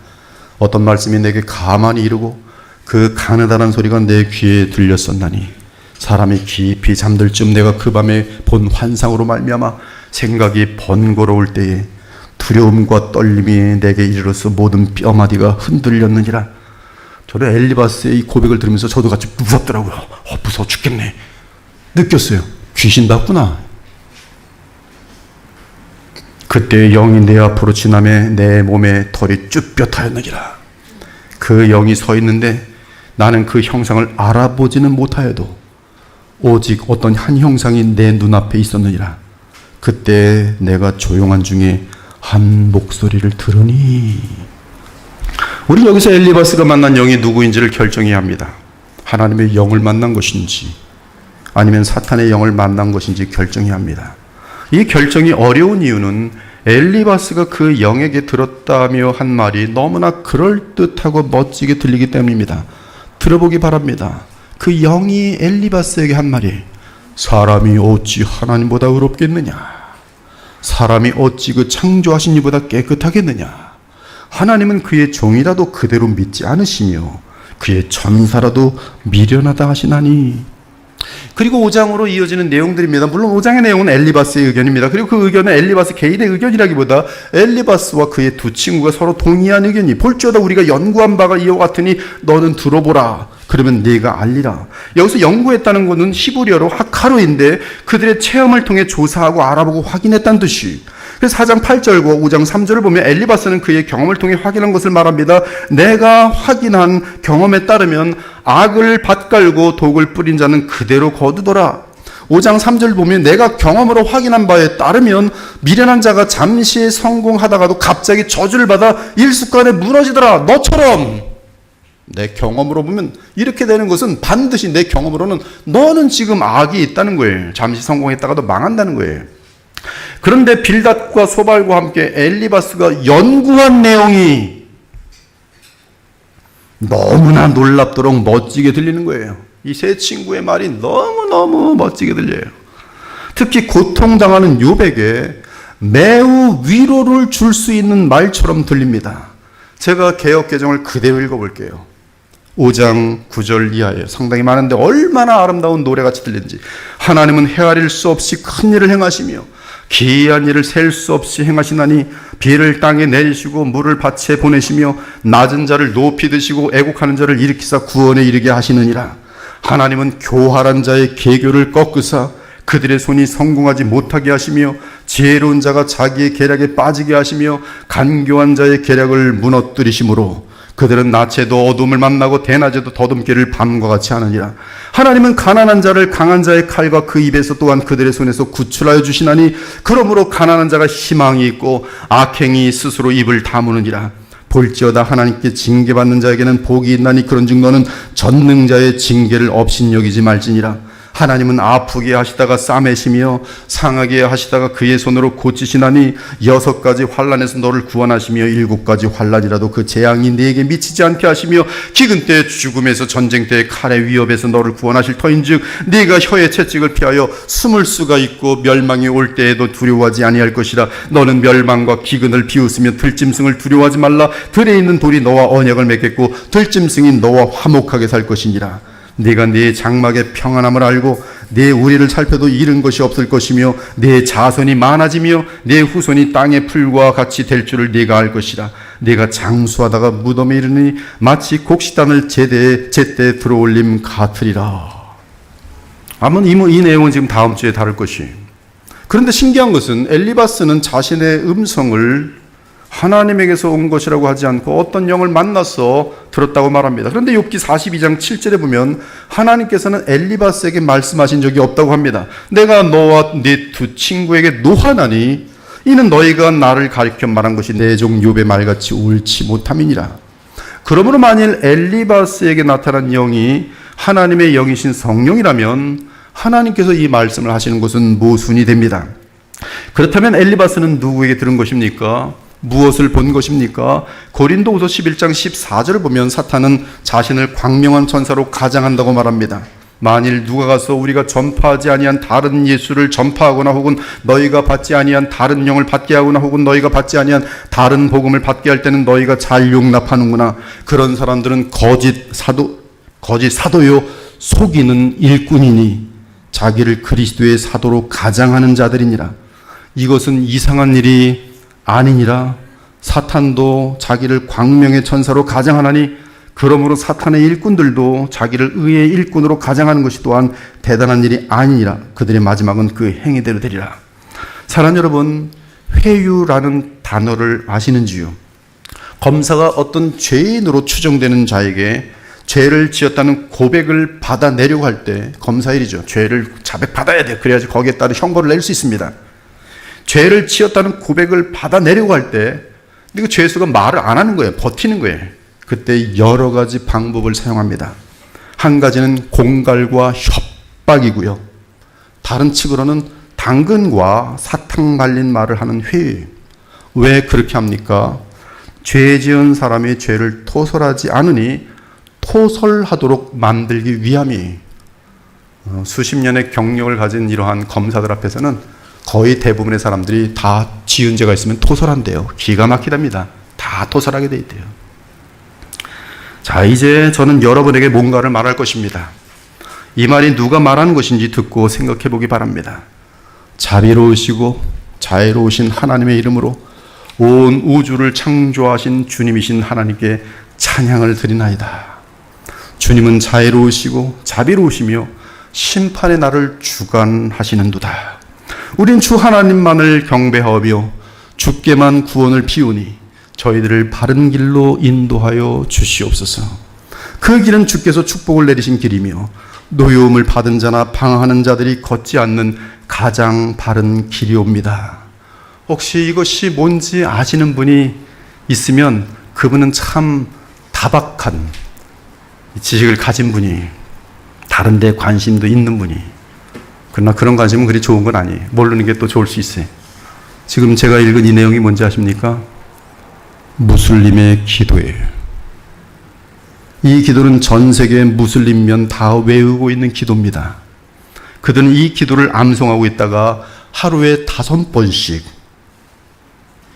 어떤 말씀이 내게 가만히 이르고 그 가느다란 소리가 내 귀에 들렸었나니 사람이 깊이 잠들 쯤 내가 그 밤에 본 환상으로 말미암아 생각이 번거로울 때에 두려움과 떨림이 내게 이르러서 모든 뼈마디가 흔들렸느니라. 저는 엘리바스의 이 고백을 들으면서 저도 같이 무섭더라고요. 무서워 죽겠네. 느꼈어요. 귀신 봤구나. 그때 영이 내 앞으로 지나매 내 몸에 털이 쭈뼛하였느니라. 그 영이 서 있는데 나는 그 형상을 알아보지는 못하여도 오직 어떤 한 형상이 내 눈앞에 있었느니라. 그때 내가 조용한 중에 한 목소리를 들으니. 우리 여기서 엘리바스가 만난 영이 누구인지를 결정해야 합니다. 하나님의 영을 만난 것인지 아니면 사탄의 영을 만난 것인지 결정해야 합니다. 이 결정이 어려운 이유는 엘리바스가 그 영에게 들었다며 한 말이 너무나 그럴듯하고 멋지게 들리기 때문입니다. 들어보기 바랍니다. 그 영이 엘리바스에게 한 말이 사람이 어찌 하나님보다 의롭겠느냐? 사람이 어찌 그 창조하신 이보다 깨끗하겠느냐? 하나님은 그의 종이라도 그대로 믿지 않으시며 그의 천사라도 미련하다 하시나니. 그리고 5장으로 이어지는 내용들입니다. 물론 5장의 내용은 엘리바스의 의견입니다. 그리고 그 의견은 엘리바스 개인의 의견이라기보다 엘리바스와 그의 두 친구가 서로 동의한 의견이 볼지어다 우리가 연구한 바가 이와 같으니 너는 들어보라. 그러면 네가 알리라. 여기서 연구했다는 것은 히브리어로 하카로인데 그들의 체험을 통해 조사하고 알아보고 확인했다는 뜻이. 그래서 4장 8절과 5장 3절을 보면 엘리바스는 그의 경험을 통해 확인한 것을 말합니다. 내가 확인한 경험에 따르면 악을 밭갈고 독을 뿌린 자는 그대로 거두더라. 5장 3절 보면 내가 경험으로 확인한 바에 따르면 미련한 자가 잠시 성공하다가도 갑자기 저주를 받아 일순간에 무너지더라. 너처럼 내 경험으로 보면 이렇게 되는 것은 반드시 내 경험으로는 너는 지금 악이 있다는 거예요. 잠시 성공했다가도 망한다는 거예요. 그런데 빌닷과 소발과 함께 엘리바스가 연구한 내용이 너무나 놀랍도록 멋지게 들리는 거예요. 이 세 친구의 말이 너무너무 멋지게 들려요. 특히 고통당하는 욥에게 매우 위로를 줄 수 있는 말처럼 들립니다. 제가 개역개정을 그대로 읽어볼게요. 5장 9절 이하에 상당히 많은데 얼마나 아름다운 노래같이 들리는지. 하나님은 헤아릴 수 없이 큰 일을 행하시며 기이한 일을 셀 수 없이 행하시나니 비를 땅에 내리시고 물을 밭에 보내시며 낮은 자를 높이 드시고 애곡하는 자를 일으키사 구원에 이르게 하시느니라. 하나님은 교활한 자의 계교를 꺾으사 그들의 손이 성공하지 못하게 하시며 지혜로운 자가 자기의 계략에 빠지게 하시며 간교한 자의 계략을 무너뜨리심으로 그들은 낮에도 어둠을 만나고 대낮에도 더듬기를 밤과 같이 하느니라. 하나님은 가난한 자를 강한 자의 칼과 그 입에서 또한 그들의 손에서 구출하여 주시나니 그러므로 가난한 자가 희망이 있고 악행이 스스로 입을 다무느니라. 볼지어다 하나님께 징계받는 자에게는 복이 있나니 그런즉 너는 전능자의 징계를 업신여기지 말지니라. 하나님은 아프게 하시다가 싸매시며 상하게 하시다가 그의 손으로 고치시나니 6가지 환난에서 너를 구원하시며 7가지 환난이라도 그 재앙이 네게 미치지 않게 하시며 기근 때 죽음에서 전쟁 때 칼의 위협에서 너를 구원하실 터인즉 네가 혀의 채찍을 피하여 숨을 수가 있고 멸망이 올 때에도 두려워하지 아니할 것이라. 너는 멸망과 기근을 비웃으며 들짐승을 두려워하지 말라. 들에 있는 돌이 너와 언약을 맺겠고 들짐승이 너와 화목하게 살 것이니라. 네가 네 장막의 평안함을 알고 네 우리를 살펴도 잃은 것이 없을 것이며 네 자손이 많아지며 네 후손이 땅의 풀과 같이 될 줄을 네가 알 것이라. 네가 장수하다가 무덤에 이르니 마치 곡식단을 제때에 들어올림 같으리라. 아마 이 내용은 지금 다음 주에 다룰 것이. 그런데 신기한 것은 엘리바스는 자신의 음성을 하나님에게서 온 것이라고 하지 않고 어떤 영을 만나서 들었다고 말합니다. 그런데 욥기 42장 7절에 보면 하나님께서는 엘리바스에게 말씀하신 적이 없다고 합니다. 내가 너와 네 두 친구에게 노하나니 이는 너희가 나를 가리켜 말한 것이 내 종 욥의 말같이 옳지 못함이니라. 그러므로 만일 엘리바스에게 나타난 영이 하나님의 영이신 성령이라면 하나님께서 이 말씀을 하시는 것은 모순이 됩니다. 그렇다면 엘리바스는 누구에게 들은 것입니까? 무엇을 본 것입니까? 고린도후서 11장 14절을 보면 사탄은 자신을 광명한 천사로 가장한다고 말합니다. 만일 누가 가서 우리가 전파하지 아니한 다른 예수를 전파하거나 혹은 너희가 받지 아니한 다른 영을 받게 하거나 혹은 너희가 받지 아니한 다른 복음을 받게 할 때는 너희가 잘 용납하는구나. 그런 사람들은 거짓 사도요 속이는 일꾼이니 자기를 그리스도의 사도로 가장하는 자들이니라. 이것은 이상한 일이 아니니라. 사탄도 자기를 광명의 천사로 가장하나니 그러므로 사탄의 일꾼들도 자기를 의의 일꾼으로 가장하는 것이 또한 대단한 일이 아니니라. 그들의 마지막은 그 행위대로 되리라. 사랑하는 여러분, 회유라는 단어를 아시는지요? 검사가 어떤 죄인으로 추정되는 자에게 죄를 지었다는 고백을 받아내려고 할 때 검사 일이죠. 죄를 자백받아야 돼. 그래야지 거기에 따른 형벌을 낼 수 있습니다. 죄를 지었다는 고백을 받아내려고 할 때 그 죄수가 말을 안 하는 거예요. 버티는 거예요. 그때 여러 가지 방법을 사용합니다. 한 가지는 공갈과 협박이고요. 다른 측으로는 당근과 사탕 발린 말을 하는 회유예요. 왜 그렇게 합니까? 죄 지은 사람의 죄를 토설하지 않으니 토설하도록 만들기 위함이에요. 수십 년의 경력을 가진 이러한 검사들 앞에서는 거의 대부분의 사람들이 다 지은 죄가 있으면 토설한대요. 기가 막히답니다. 다 토설하게 돼 있대요. 자, 이제 저는 여러분에게 뭔가를 말할 것입니다. 이 말이 누가 말하는 것인지 듣고 생각해 보기 바랍니다. 자비로우시고 자애로우신 하나님의 이름으로 온 우주를 창조하신 주님이신 하나님께 찬양을 드리나이다. 주님은 자애로우시고 자비로우시며 심판의 날을 주관하시는도다. 우린 주 하나님만을 경배하며 주께만 구원을 비우니 저희들을 바른 길로 인도하여 주시옵소서. 그 길은 주께서 축복을 내리신 길이며 노여움을 받은 자나 방황하는 자들이 걷지 않는 가장 바른 길이옵니다. 혹시 이것이 뭔지 아시는 분이 있으면 그분은 참 다박한 지식을 가진 분이, 다른 데 관심도 있는 분이, 그러나 그런 관심은 그리 좋은 건 아니에요. 모르는 게 또 좋을 수 있어요. 지금 제가 읽은 이 내용이 뭔지 아십니까? 무슬림의 기도예요. 이 기도는 전 세계 무슬림면 다 외우고 있는 기도입니다. 그들은 이 기도를 암송하고 있다가 하루에 5번씩,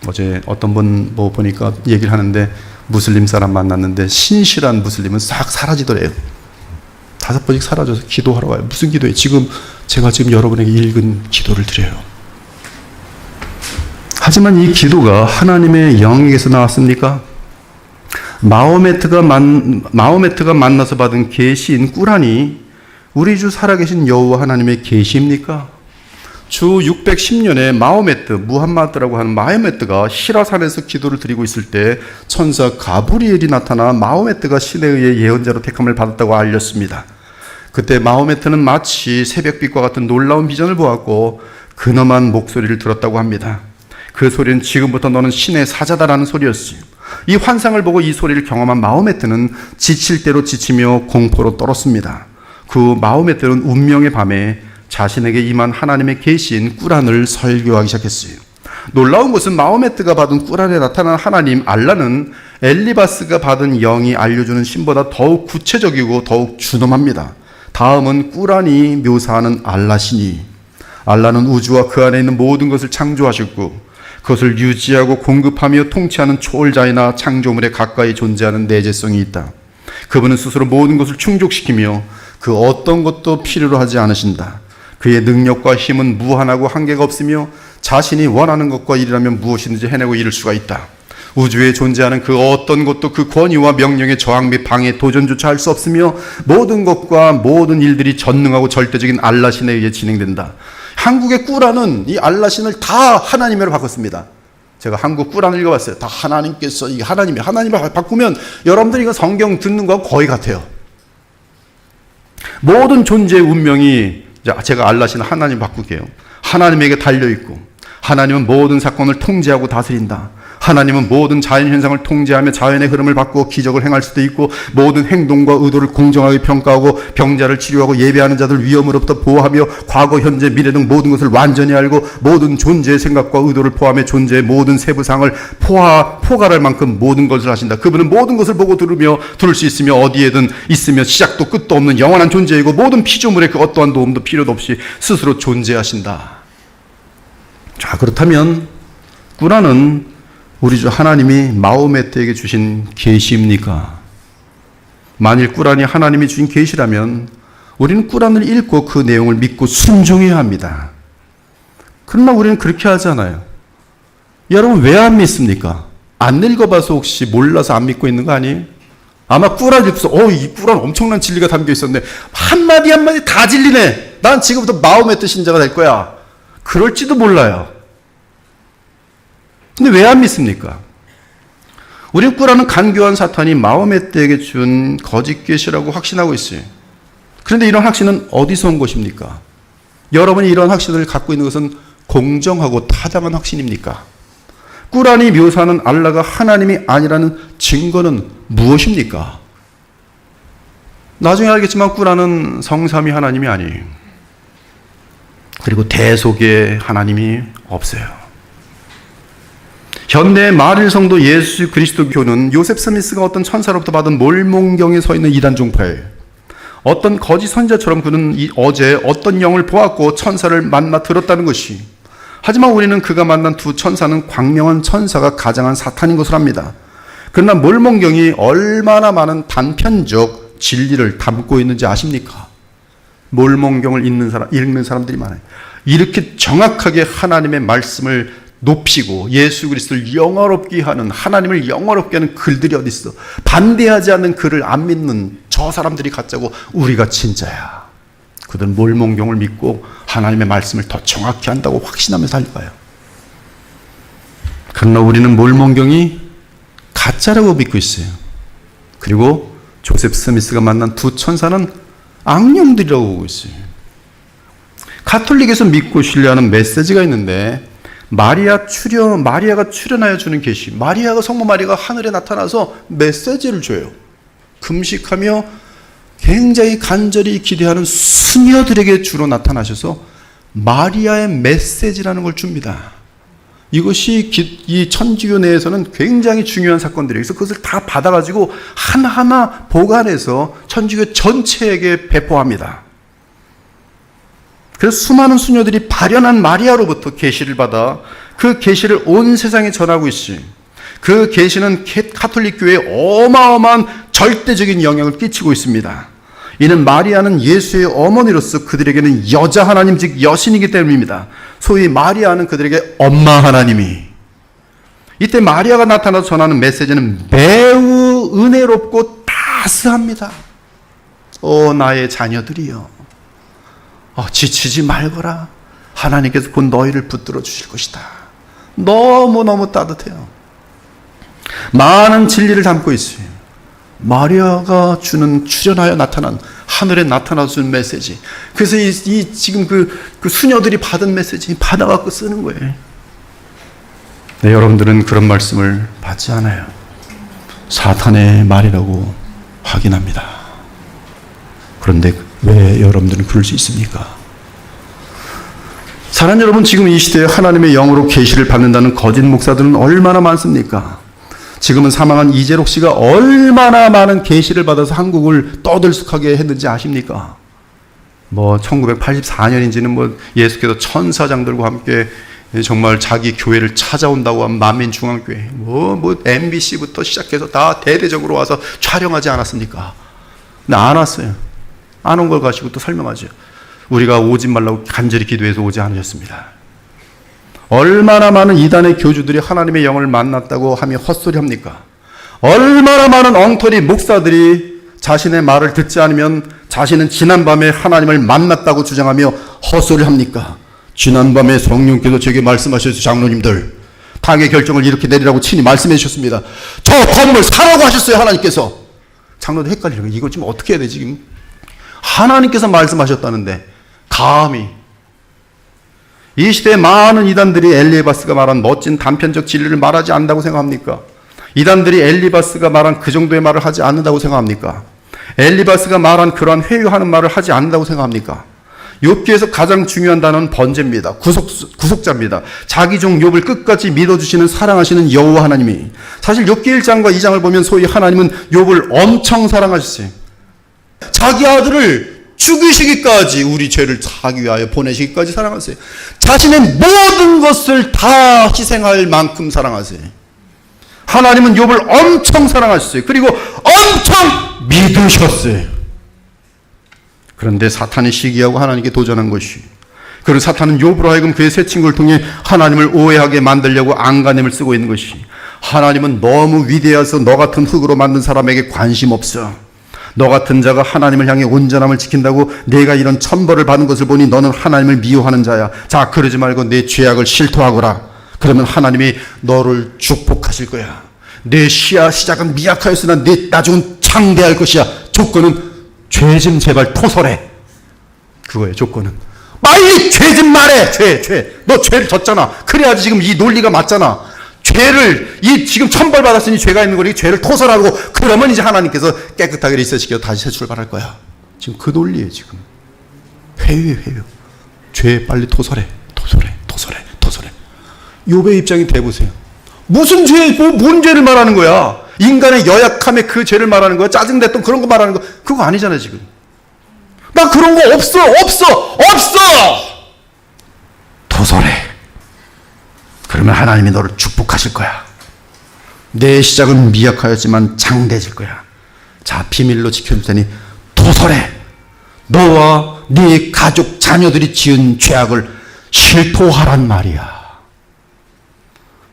어제 어떤 분 보니까 얘기를 하는데 무슬림 사람 만났는데 신실한 무슬림은 싹 사라지더래요. 5번씩 사라져서 기도하러 와요. 무슨 기도예요? 제가 지금 여러분에게 읽은 기도를 드려요. 하지만 이 기도가 하나님의 영에게서 나왔습니까? 마호메트가 만나서 받은 계시인 꾸란이 우리 주 살아계신 여호와 하나님의 계시입니까? 주 610년에 무함마드라고 하는 마호메트가 히라산에서 기도를 드리고 있을 때 천사 가브리엘이 나타나 마호메트가 신에 의해 예언자로 택함을 받았다고 알렸습니다. 그때 마호메트는 마치 새벽빛과 같은 놀라운 비전을 보았고 근엄한 목소리를 들었다고 합니다. 그 소리는 지금부터 너는 신의 사자다라는 소리였어요. 이 환상을 보고 이 소리를 경험한 마호메트는 지칠 대로 지치며 공포로 떨었습니다. 그 마호메트는 운명의 밤에 자신에게 임한 하나님의 계시인 꾸란을 설교하기 시작했어요. 놀라운 것은 마호메트가 받은 꾸란에 나타난 하나님 알라는 엘리바스가 받은 영이 알려주는 신보다 더욱 구체적이고 더욱 준엄합니다. 다음은 꾸란이 묘사하는 알라시니, 알라는 우주와 그 안에 있는 모든 것을 창조하셨고 그것을 유지하고 공급하며 통치하는 초월자이나 창조물에 가까이 존재하는 내재성이 있다. 그분은 스스로 모든 것을 충족시키며 그 어떤 것도 필요로 하지 않으신다. 그의 능력과 힘은 무한하고 한계가 없으며 자신이 원하는 것과 일이라면 무엇이든지 해내고 이룰 수가 있다. 우주에 존재하는 그 어떤 것도 그 권위와 명령의 저항 및 방해, 도전조차 할 수 없으며 모든 것과 모든 일들이 전능하고 절대적인 알라신에 의해 진행된다. 한국의 꾸란은 이 알라신을 다 하나님으로 바꿨습니다. 제가 한국 꾸란을 읽어봤어요. 다 하나님께서, 이게 하나님을 바꾸면 여러분들이 이거 성경 듣는 거하고 거의 같아요. 모든 존재의 운명이, 제가 알라신을 하나님 바꿀게요. 하나님에게 달려있고 하나님은 모든 사건을 통제하고 다스린다. 하나님은 모든 자연 현상을 통제하며 자연의 흐름을 바꾸어 기적을 행할 수도 있고, 모든 행동과 의도를 공정하게 평가하고 병자를 치료하고 예배하는 자들 위험으로부터 보호하며 과거, 현재, 미래 등 모든 것을 완전히 알고 모든 존재의 생각과 의도를 포함해 존재의 모든 세부상을 포괄할 만큼 모든 것을 하신다. 그분은 모든 것을 보고 들을 수 있으며 어디에든 있으며 시작도 끝도 없는 영원한 존재이고 모든 피조물의 그 어떠한 도움도 필요도 없이 스스로 존재하신다. 자, 그렇다면 꾸란은 우리 주 하나님이 마호메트에게 주신 계시입니까? 만일 꾸란이 하나님이 주신 계시라면 우리는 꾸란을 읽고 그 내용을 믿고 순종해야 합니다. 그러나 우리는 그렇게 하잖아요. 여러분 왜 안 믿습니까? 안 읽어봐서 혹시 몰라서 안 믿고 있는 거 아니에요? 아마 꾸란 읽고서 이 꾸란 엄청난 진리가 담겨 있었네. 한마디 한마디 다 진리네. 난 지금부터 마호메트 신자가 될 거야. 그럴지도 몰라요. 근데 왜 안 믿습니까? 우리 꾸란은 간교한 사탄이 마호메트에게 준 거짓 계시라고 확신하고 있어요. 그런데 이런 확신은 어디서 온 것입니까? 여러분이 이런 확신을 갖고 있는 것은 공정하고 타당한 확신입니까? 꾸란이 묘사하는 알라가 하나님이 아니라는 증거는 무엇입니까? 나중에 알겠지만 꾸란은 성삼위 하나님이 아니에요. 그리고 대속의 하나님이 없어요. 현대 마릴 성도 예수 그리스도 교는 요셉 스미스가 어떤 천사로부터 받은 몰몬경에 서 있는 이단 종파예요. 어떤 거짓 선지자처럼 그는 어제 어떤 영을 보았고 천사를 만나 들었다는 것이, 하지만 우리는 그가 만난 두 천사는 광명한 천사가 가장한 사탄인 것을 압니다. 그러나 몰몬경이 얼마나 많은 단편적 진리를 담고 있는지 아십니까? 몰몬경을 읽는 사람들이 많아요. 이렇게 정확하게 하나님의 말씀을 높이고 예수 그리스도를 영화롭게 하는, 하나님을 영화롭게 하는 글들이 어디 있어? 반대하지 않는 글을 안 믿는 저 사람들이 가짜고 우리가 진짜야. 그들은 몰몬경을 믿고 하나님의 말씀을 더 정확히 한다고 확신하며 살아가요. 그러나 우리는 몰몬경이 가짜라고 믿고 있어요. 그리고 조셉 스미스가 만난 두 천사는 악령들이라고 보고 있어요. 가톨릭에서 믿고 신뢰하는 메시지가 있는데, 마리아가 출현하여 주는 계시. 성모 마리아가 하늘에 나타나서 메시지를 줘요. 금식하며 굉장히 간절히 기대하는 수녀들에게 주로 나타나셔서 마리아의 메시지라는 걸 줍니다. 이것이 이 천주교 내에서는 굉장히 중요한 사건들이에요. 그래서 그것을 다 받아가지고 하나하나 보관해서 천주교 전체에게 배포합니다. 그래서 수많은 수녀들이 발현한 마리아로부터 계시를 받아 그 계시를 온 세상에 전하고 있어요. 그 계시는 가톨릭 교회에 어마어마한 절대적인 영향을 끼치고 있습니다. 이는 마리아는 예수의 어머니로서 그들에게는 여자 하나님, 즉 여신이기 때문입니다. 소위 마리아는 그들에게 엄마 하나님이. 이때 마리아가 나타나서 전하는 메시지는 매우 은혜롭고 따스합니다. 나의 자녀들이여, 지치지 말거라. 하나님께서 곧 너희를 붙들어 주실 것이다. 너무너무 따뜻해요. 많은 진리를 담고 있어요. 마리아가 주는 출현하여 나타난, 하늘에 나타나서 준 메시지. 그래서 지금 그 수녀들이 받은 메시지 받아갖고 쓰는 거예요. 네, 여러분들은 그런 말씀을 받지 않아요. 사탄의 말이라고 확인합니다. 그런데 왜 여러분들은 그럴 수 있습니까? 사랑하는 여러분, 지금 이 시대에 하나님의 영으로 계시를 받는다는 거짓 목사들은 얼마나 많습니까? 지금은 사망한 이재록 씨가 얼마나 많은 계시를 받아서 한국을 떠들썩하게 했는지 아십니까? 1984년인지는 예수께서 천사장들과 함께 정말 자기 교회를 찾아온다고 한 만민중앙교회, MBC부터 시작해서 다 대대적으로 와서 촬영하지 않았습니까? 근데 안 왔어요. 안 온 걸 가지고 또 설명하죠. 우리가 오지 말라고 간절히 기도해서 오지 않으셨습니다. 얼마나 많은 이단의 교주들이 하나님의 영을 만났다고 하며 헛소리합니까? 얼마나 많은 엉터리 목사들이 자신의 말을 듣지 않으면 자신은 지난밤에 하나님을 만났다고 주장하며 헛소리합니까? 지난밤에 성령께서 제게 말씀하셨어요. 장로님들, 당의 결정을 이렇게 내리라고 친히 말씀해 주셨습니다. 저 건물 사라고 하셨어요. 하나님께서. 장로들 헷갈리는 거예요. 이거 지금 어떻게 해야 되지? 지금 하나님께서 말씀하셨다는데 감히. 이 시대에 많은 이단들이 엘리바스가 말한 멋진 단편적 진리를 말하지 않는다고 생각합니까? 이단들이 엘리바스가 말한 그 정도의 말을 하지 않는다고 생각합니까? 엘리바스가 말한 그러한 회유하는 말을 하지 않는다고 생각합니까? 욥기에서 가장 중요한 단어는 번제입니다. 구속자입니다. 자기 종 욥을 끝까지 믿어주시는 사랑하시는 여호와 하나님이, 사실 욥기 1장과 2장을 보면 소위 하나님은 욥을 엄청 사랑하셨어요. 자기 아들을 죽이시기까지, 우리 죄를 사기 위하여 보내시기까지 사랑하세요. 자신의 모든 것을 다 희생할 만큼 사랑하세요. 하나님은 욥을 엄청 사랑하셨어요. 그리고 엄청 믿으셨어요. 그런데 사탄이 시기하고 하나님께 도전한 것이, 그리고 사탄은 욥으로 하여금 그의 세 친구를 통해 하나님을 오해하게 만들려고 안간힘을 쓰고 있는 것이, 하나님은 너무 위대해서 너 같은 흙으로 만든 사람에게 관심 없어. 너 같은 자가 하나님을 향해 온전함을 지킨다고 내가 이런 천벌을 받은 것을 보니 너는 하나님을 미워하는 자야. 자, 그러지 말고 내 죄악을 실토하거라. 그러면 하나님이 너를 축복하실 거야. 내 시작은 미약하였으나 내 나중은 창대할 것이야. 조건은 죄 좀 제발 토설해. 그거예요, 조건은. 빨리 죄 좀 말해. 죄. 너 죄를 졌잖아. 그래야지 지금 이 논리가 맞잖아. 죄를, 지금 천벌 받았으니 죄가 있는 거니 죄를 토설하고, 그러면 이제 하나님께서 깨끗하게 리셋시켜 다시 새 출발할 거야. 지금 그 논리예요, 지금. 회유. 죄 빨리 토설해. 욥의 입장이 돼보세요. 무슨 죄, 뭔 죄를 말하는 거야? 인간의 여약함에 그 죄를 말하는 거야? 짜증냈던 그런 거 말하는 거? 그거 아니잖아요, 지금. 나 그런 거 없어! 토설해. 그러면 하나님이 너를 축복하실 거야. 내 시작은 미약하였지만 장대해질 거야. 자, 비밀로 지켜줄 테니 토설해. 너와 네 가족, 자녀들이 지은 죄악을 실토하란 말이야.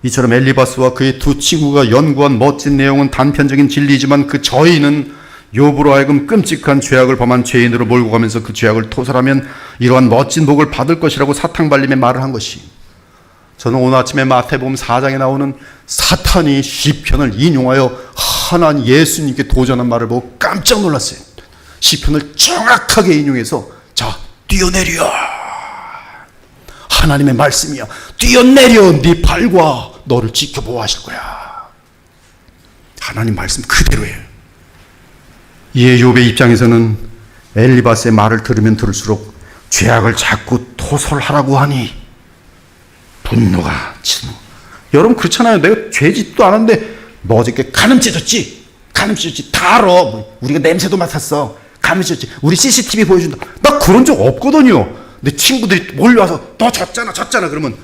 이처럼 엘리바스와 그의 두 친구가 연구한 멋진 내용은 단편적인 진리지만 그 저희는 욥으로 하여금 끔찍한 죄악을 범한 죄인으로 몰고 가면서 그 죄악을 토설하면 이러한 멋진 복을 받을 것이라고 사탕발림에 말을 한 것이, 저는 오늘 아침에 마태복음 4장에 나오는 사탄이 시편을 인용하여 하나님 예수님께 도전한 말을 보고 깜짝 놀랐어요. 시편을 정확하게 인용해서, 자, 뛰어내려. 하나님의 말씀이야. 뛰어내려. 네 발과 너를 지켜보아 하실 거야. 하나님 말씀 그대로예요. 이에 욥의 입장에서는 엘리바스의 말을 들으면 들을수록 죄악을 자꾸 토설하라고 하니 분노가 치는. 여러분 그렇잖아요. 내가 죄짓도 않았는데 너 어저께 가늠 찢었지? 다 알아. 우리가 냄새도 맡았어. 가늠 찢었지? 우리 CCTV 보여준다. 나 그런 적 없거든요. 내 친구들이 몰려와서 너 졌잖아. 그러면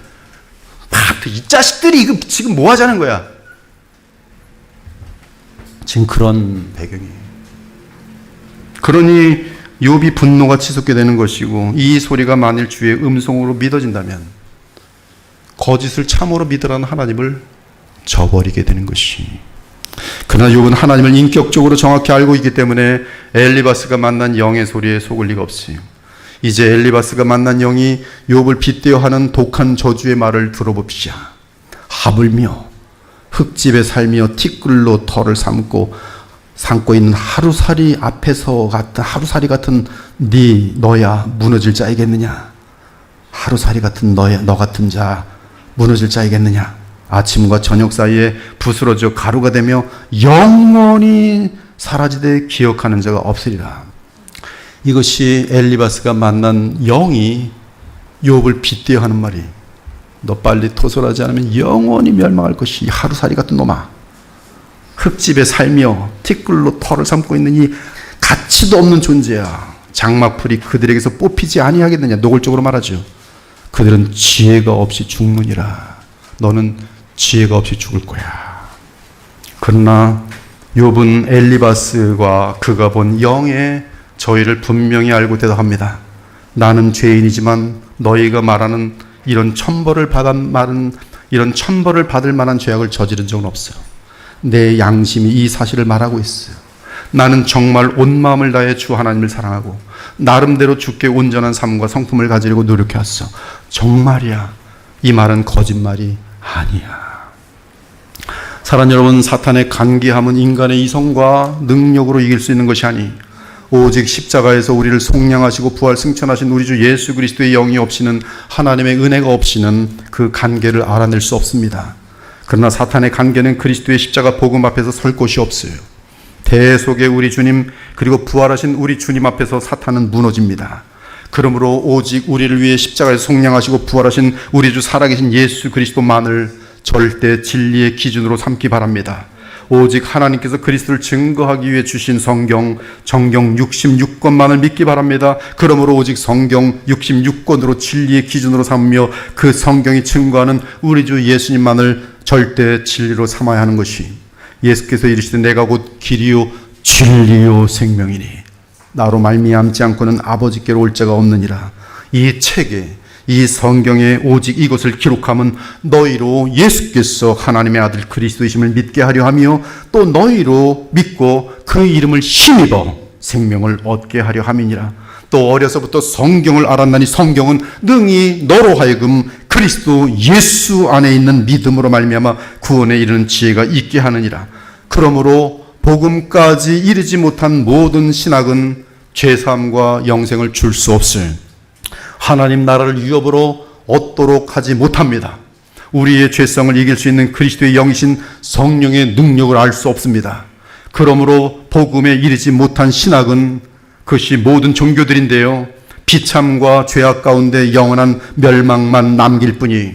이 자식들이 이거 지금 뭐 하자는 거야? 지금 그런 배경이에요. 그러니 욥이 분노가 치솟게 되는 것이고, 이 소리가 만일 주의 음성으로 믿어진다면 거짓을 참으로 믿으라는 하나님을 저버리게 되는 것이. 그러나 욥은 하나님을 인격적으로 정확히 알고 있기 때문에 엘리바스가 만난 영의 소리에 속을 리가 없어요. 이제 엘리바스가 만난 영이 욥을 빗대어 하는 독한 저주의 말을 들어봅시다. 하물며 흙집에 살며 티끌로 털을 삼고 있는 하루살이 앞에서 같은 하루살이 같은 너야 무너질 자이겠느냐? 하루살이 같은 너 같은 자 무너질 자이겠느냐? 아침과 저녁 사이에 부스러져 가루가 되며 영원히 사라지되 기억하는 자가 없으리라. 이것이 엘리바스가 만난 영이 욥을 빗대어 하는 말이, 너 빨리 토설하지 않으면 영원히 멸망할 것이, 하루살이 같은 놈아. 흙집에 살며 티끌로 털을 삼고 있는 이 가치도 없는 존재야. 장막풀이 그들에게서 뽑히지 아니하겠느냐. 노골적으로 말하죠. 그들은 지혜가 없이 죽느니라. 너는 지혜가 없이 죽을 거야. 그러나 욥은 엘리바스과 그가 본 영의 저희를 분명히 알고 대답합니다. 나는 죄인이지만 너희가 말하는 이런 천벌을 받을 만한 죄악을 저지른 적은 없어. 내 양심이 이 사실을 말하고 있어요. 나는 정말 온 마음을 다해 주 하나님을 사랑하고 나름대로 주께 온전한 삶과 성품을 가지려고 노력해왔어. 정말이야. 이 말은 거짓말이 아니야. 사랑하는 여러분, 사탄의 간계함은 인간의 이성과 능력으로 이길 수 있는 것이 아니, 오직 십자가에서 우리를 속량하시고 부활 승천하신 우리 주 예수 그리스도의 영이 없이는, 하나님의 은혜가 없이는 그 관계를 알아낼 수 없습니다. 그러나 사탄의 관계는 그리스도의 십자가 복음 앞에서 설 곳이 없어요. 대속의 우리 주님, 그리고 부활하신 우리 주님 앞에서 사탄은 무너집니다. 그러므로 오직 우리를 위해 십자가에서 속량하시고 부활하신 우리 주 살아계신 예수 그리스도만을 절대 진리의 기준으로 삼기 바랍니다. 오직 하나님께서 그리스도를 증거하기 위해 주신 성경 66권만을 믿기 바랍니다. 그러므로 오직 성경 66권으로 진리의 기준으로 삼으며 그 성경이 증거하는 우리 주 예수님만을 절대 진리로 삼아야 하는 것이, 예수께서 이르시되 내가 곧 길이요 진리요 생명이니 나로 말미암지 않고는 아버지께로 올 자가 없느니라. 이 책에, 이 성경에 오직 이것을 기록함은 너희로 예수께서 하나님의 아들 그리스도이심을 믿게 하려 하며, 또 너희로 믿고 그 이름을 힘입어 생명을 얻게 하려 함이니라. 또 어려서부터 성경을 알았나니 성경은 능히 너로 하여금 그리스도 예수 안에 있는 믿음으로 말미암아 구원에 이르는 지혜가 있게 하느니라. 그러므로 복음까지 이르지 못한 모든 신학은 죄사함과 영생을 줄 수 없어요. 하나님 나라를 위협으로 얻도록 하지 못합니다. 우리의 죄성을 이길 수 있는 그리스도의 영이신 성령의 능력을 알 수 없습니다. 그러므로 복음에 이르지 못한 신학은, 그것이 모든 종교들인데요, 비참과 죄악 가운데 영원한 멸망만 남길 뿐이,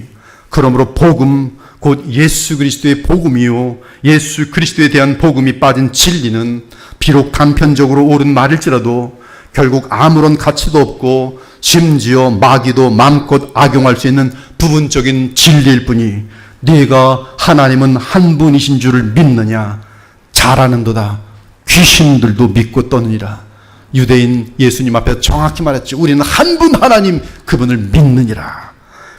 그러므로 복음, 곧 예수 그리스도의 복음이요 예수 그리스도에 대한 복음이 빠진 진리는 비록 단편적으로 옳은 말일지라도 결국 아무런 가치도 없고 심지어 마귀도 마음껏 악용할 수 있는 부분적인 진리일 뿐이, 네가 하나님은 한 분이신 줄을 믿느냐? 잘하는도다. 귀신들도 믿고 떠느니라. 유대인 예수님 앞에 정확히 말했죠. 우리는 한 분 하나님, 그분을 믿느니라.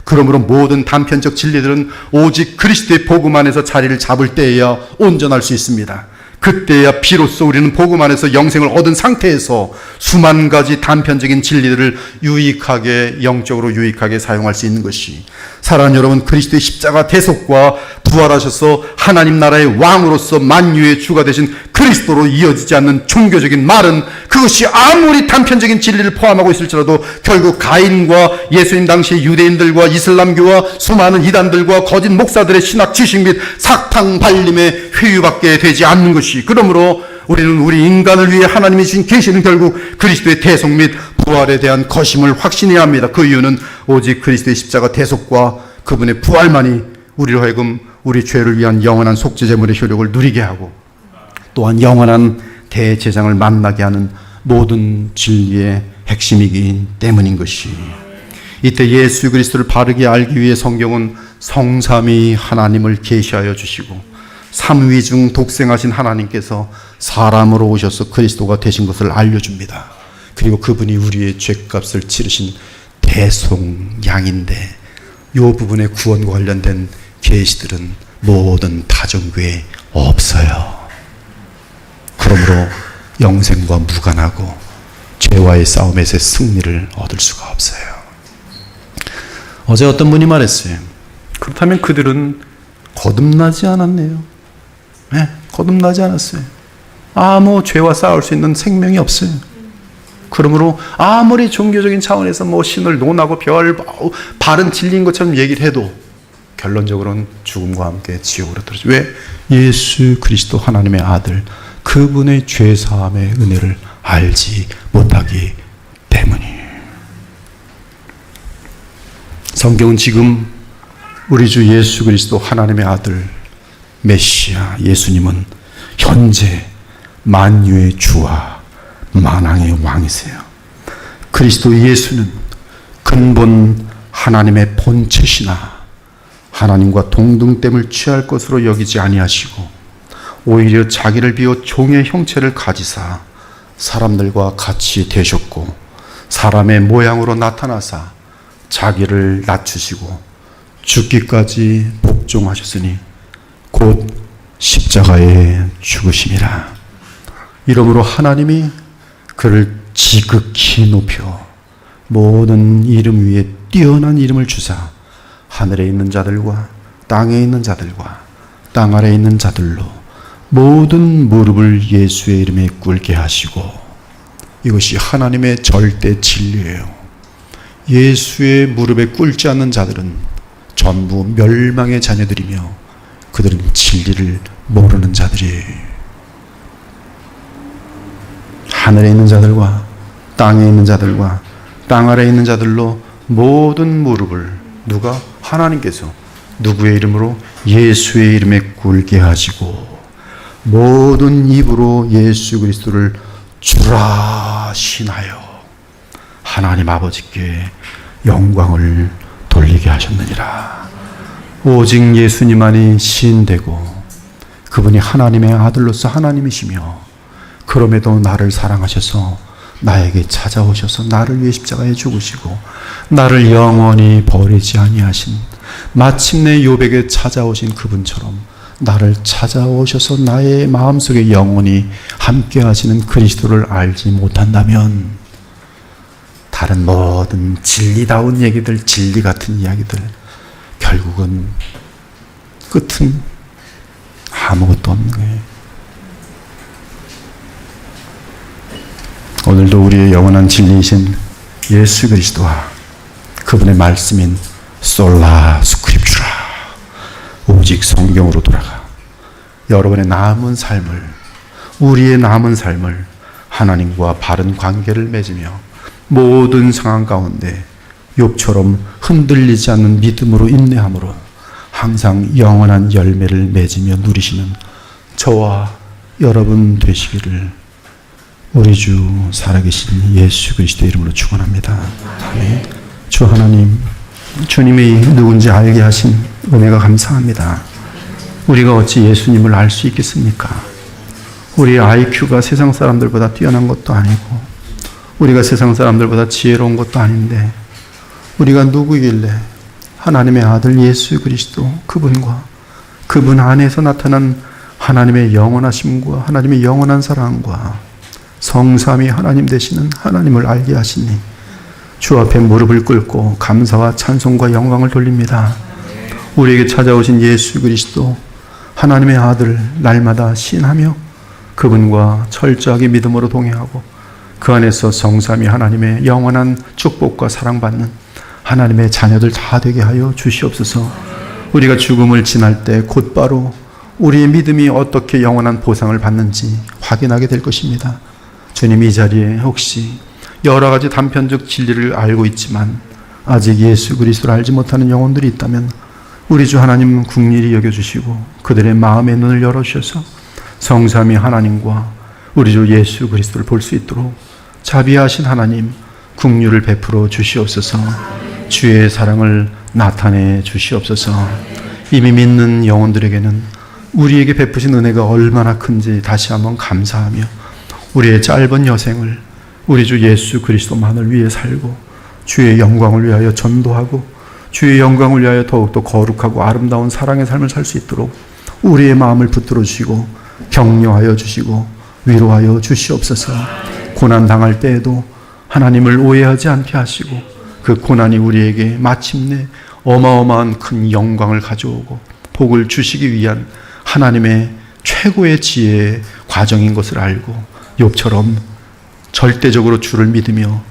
그러므로 모든 단편적 진리들은 오직 그리스도의 복음 안에서 자리를 잡을 때에야 온전할 수 있습니다. 그때야 비로소 우리는 복음 안에서 영생을 얻은 상태에서 수만 가지 단편적인 진리들을 유익하게, 영적으로 유익하게 사용할 수 있는 것이, 사랑하는 여러분, 그리스도의 십자가 대속과 부활하셔서 하나님 나라의 왕으로서 만유의 주가 되신 그리스도로 이어지지 않는 종교적인 말은, 그것이 아무리 단편적인 진리를 포함하고 있을지라도 결국 가인과 예수님 당시 유대인들과 이슬람교와 수많은 이단들과 거짓 목사들의 신학 지식 및 사탕 발림의 회유밖에 되지 않는 것이, 그러므로 우리는 우리 인간을 위해 하나님이 주신 계시는 결국 그리스도의 대속 및 부활에 대한 것임을 확신해야 합니다. 그 이유는 오직 그리스도의 십자가 대속과 그분의 부활만이 우리로 하여금 우리 죄를 위한 영원한 속죄제물의 효력을 누리게 하고, 또한 영원한 대제장을 만나게 하는 모든 진리의 핵심이기 때문인 것이, 이때 예수 그리스도를 바르게 알기 위해 성경은 성삼위 하나님을 계시하여 주시고, 삼위중 독생하신 하나님께서 사람으로 오셔서 그리스도가 되신 것을 알려줍니다. 그리고 그분이 우리의 죄값을 치르신 대속양인데, 이 부분의 구원과 관련된 계시들은 모든 다정교회에 없어요. 그러므로 영생과 무관하고 죄와의 싸움에서 승리를 얻을 수가 없어요. 어제 어떤 분이 말했어요. 그렇다면 그들은 거듭나지 않았네요. 네, 거듭나지 않았어요. 아무 죄와 싸울 수 있는 생명이 없어요. 그러므로 아무리 종교적인 차원에서 뭐 신을 논하고 바른 진리인 것처럼 얘기를 해도 결론적으로는 죽음과 함께 지옥으로 떨어져요. 왜? 예수 그리스도 하나님의 아들, 그분의 죄사함의 은혜를 알지 못하기 때문이에요. 성경은 지금 우리 주 예수 그리스도 하나님의 아들 메시아 예수님은 현재 만유의 주와 만왕의 왕이세요. 그리스도 예수는 근본 하나님의 본체시나 하나님과 동등됨을 취할 것으로 여기지 아니하시고, 오히려 자기를 비워 종의 형체를 가지사 사람들과 같이 되셨고, 사람의 모양으로 나타나사 자기를 낮추시고 죽기까지 복종하셨으니 곧 십자가에 죽으심이라. 이러므로 하나님이 그를 지극히 높여 모든 이름 위에 뛰어난 이름을 주사 하늘에 있는 자들과 땅에 있는 자들과 땅 아래에 있는 자들로 모든 무릎을 예수의 이름에 꿇게 하시고 이것이 하나님의 절대 진리예요. 예수의 무릎에 꿇지 않는 자들은 전부 멸망의 자녀들이며 그들은 진리를 모르는 자들이에요. 하늘에 있는 자들과 땅에 있는 자들과 땅 아래에 있는 자들로 모든 무릎을 누가? 하나님께서 누구의 이름으로? 예수의 이름에 꿇게 하시고 모든 입으로 예수 그리스도를 주라 신하여 하나님 아버지께 영광을 돌리게 하셨느니라. 오직 예수님만이 신되고 그분이 하나님의 아들로서 하나님이시며 그럼에도 나를 사랑하셔서 나에게 찾아오셔서 나를 위해 십자가에 죽으시고 나를 영원히 버리지 아니하신 마침내 욥에게 찾아오신 그분처럼 나를 찾아오셔서 나의 마음속에 영원히 함께 하시는 그리스도를 알지 못한다면 다른 모든 진리다운 얘기들, 진리 같은 이야기들 결국은 끝은 아무것도 없는 거예요. 오늘도 우리의 영원한 진리이신 예수 그리스도와 그분의 말씀인 솔라 스크립추라 오직 성경으로 돌아가 여러분의 남은 삶을 우리의 남은 삶을 하나님과 바른 관계를 맺으며 모든 상황 가운데 욥처럼 흔들리지 않는 믿음으로 인내함으로 항상 영원한 열매를 맺으며 누리시는 저와 여러분 되시기를 우리 주 살아계신 예수 그리스도의 이름으로 축원합니다. 아멘. 주 하나님, 주님이 누군지 알게 하신 은혜가 감사합니다. 우리가 어찌 예수님을 알 수 있겠습니까? 우리의 IQ가 세상 사람들보다 뛰어난 것도 아니고 우리가 세상 사람들보다 지혜로운 것도 아닌데 우리가 누구길래 하나님의 아들 예수 그리스도 그분과 그분 안에서 나타난 하나님의 영원하심과 하나님의 영원한 사랑과 성삼위 하나님 되시는 하나님을 알게 하시니 주 앞에 무릎을 꿇고 감사와 찬송과 영광을 돌립니다. 우리에게 찾아오신 예수 그리스도 하나님의 아들 날마다 신하며 그분과 철저하게 믿음으로 동행하고 그 안에서 성삼위 하나님의 영원한 축복과 사랑받는 하나님의 자녀들 다 되게 하여 주시옵소서. 우리가 죽음을 지날 때 곧바로 우리의 믿음이 어떻게 영원한 보상을 받는지 확인하게 될 것입니다. 주님, 이 자리에 혹시 여러 가지 단편적 진리를 알고 있지만 아직 예수 그리스도를 알지 못하는 영혼들이 있다면 우리 주 하나님 긍휼히 여겨주시고 그들의 마음의 눈을 열어주셔서 성삼위 하나님과 우리 주 예수 그리스도를 볼 수 있도록 자비하신 하나님 긍휼을 베풀어 주시옵소서. 주의 사랑을 나타내 주시옵소서. 이미 믿는 영혼들에게는 우리에게 베푸신 은혜가 얼마나 큰지 다시 한번 감사하며 우리의 짧은 여생을 우리 주 예수 그리스도만을 위해 살고 주의 영광을 위하여 전도하고 주의 영광을 위하여 더욱더 거룩하고 아름다운 사랑의 삶을 살 수 있도록 우리의 마음을 붙들어 주시고 격려하여 주시고 위로하여 주시옵소서. 고난 당할 때에도 하나님을 오해하지 않게 하시고 그 고난이 우리에게 마침내 어마어마한 큰 영광을 가져오고 복을 주시기 위한 하나님의 최고의 지혜의 과정인 것을 알고 욥처럼 절대적으로 주를 믿으며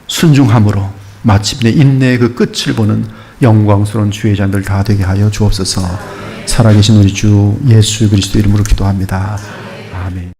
순종함으로 마침내 인내의 그 끝을 보는 영광스러운 주의 자들 다 되게 하여 주옵소서. 살아계신 우리 주 예수 그리스도 이름으로 기도합니다. 아멘.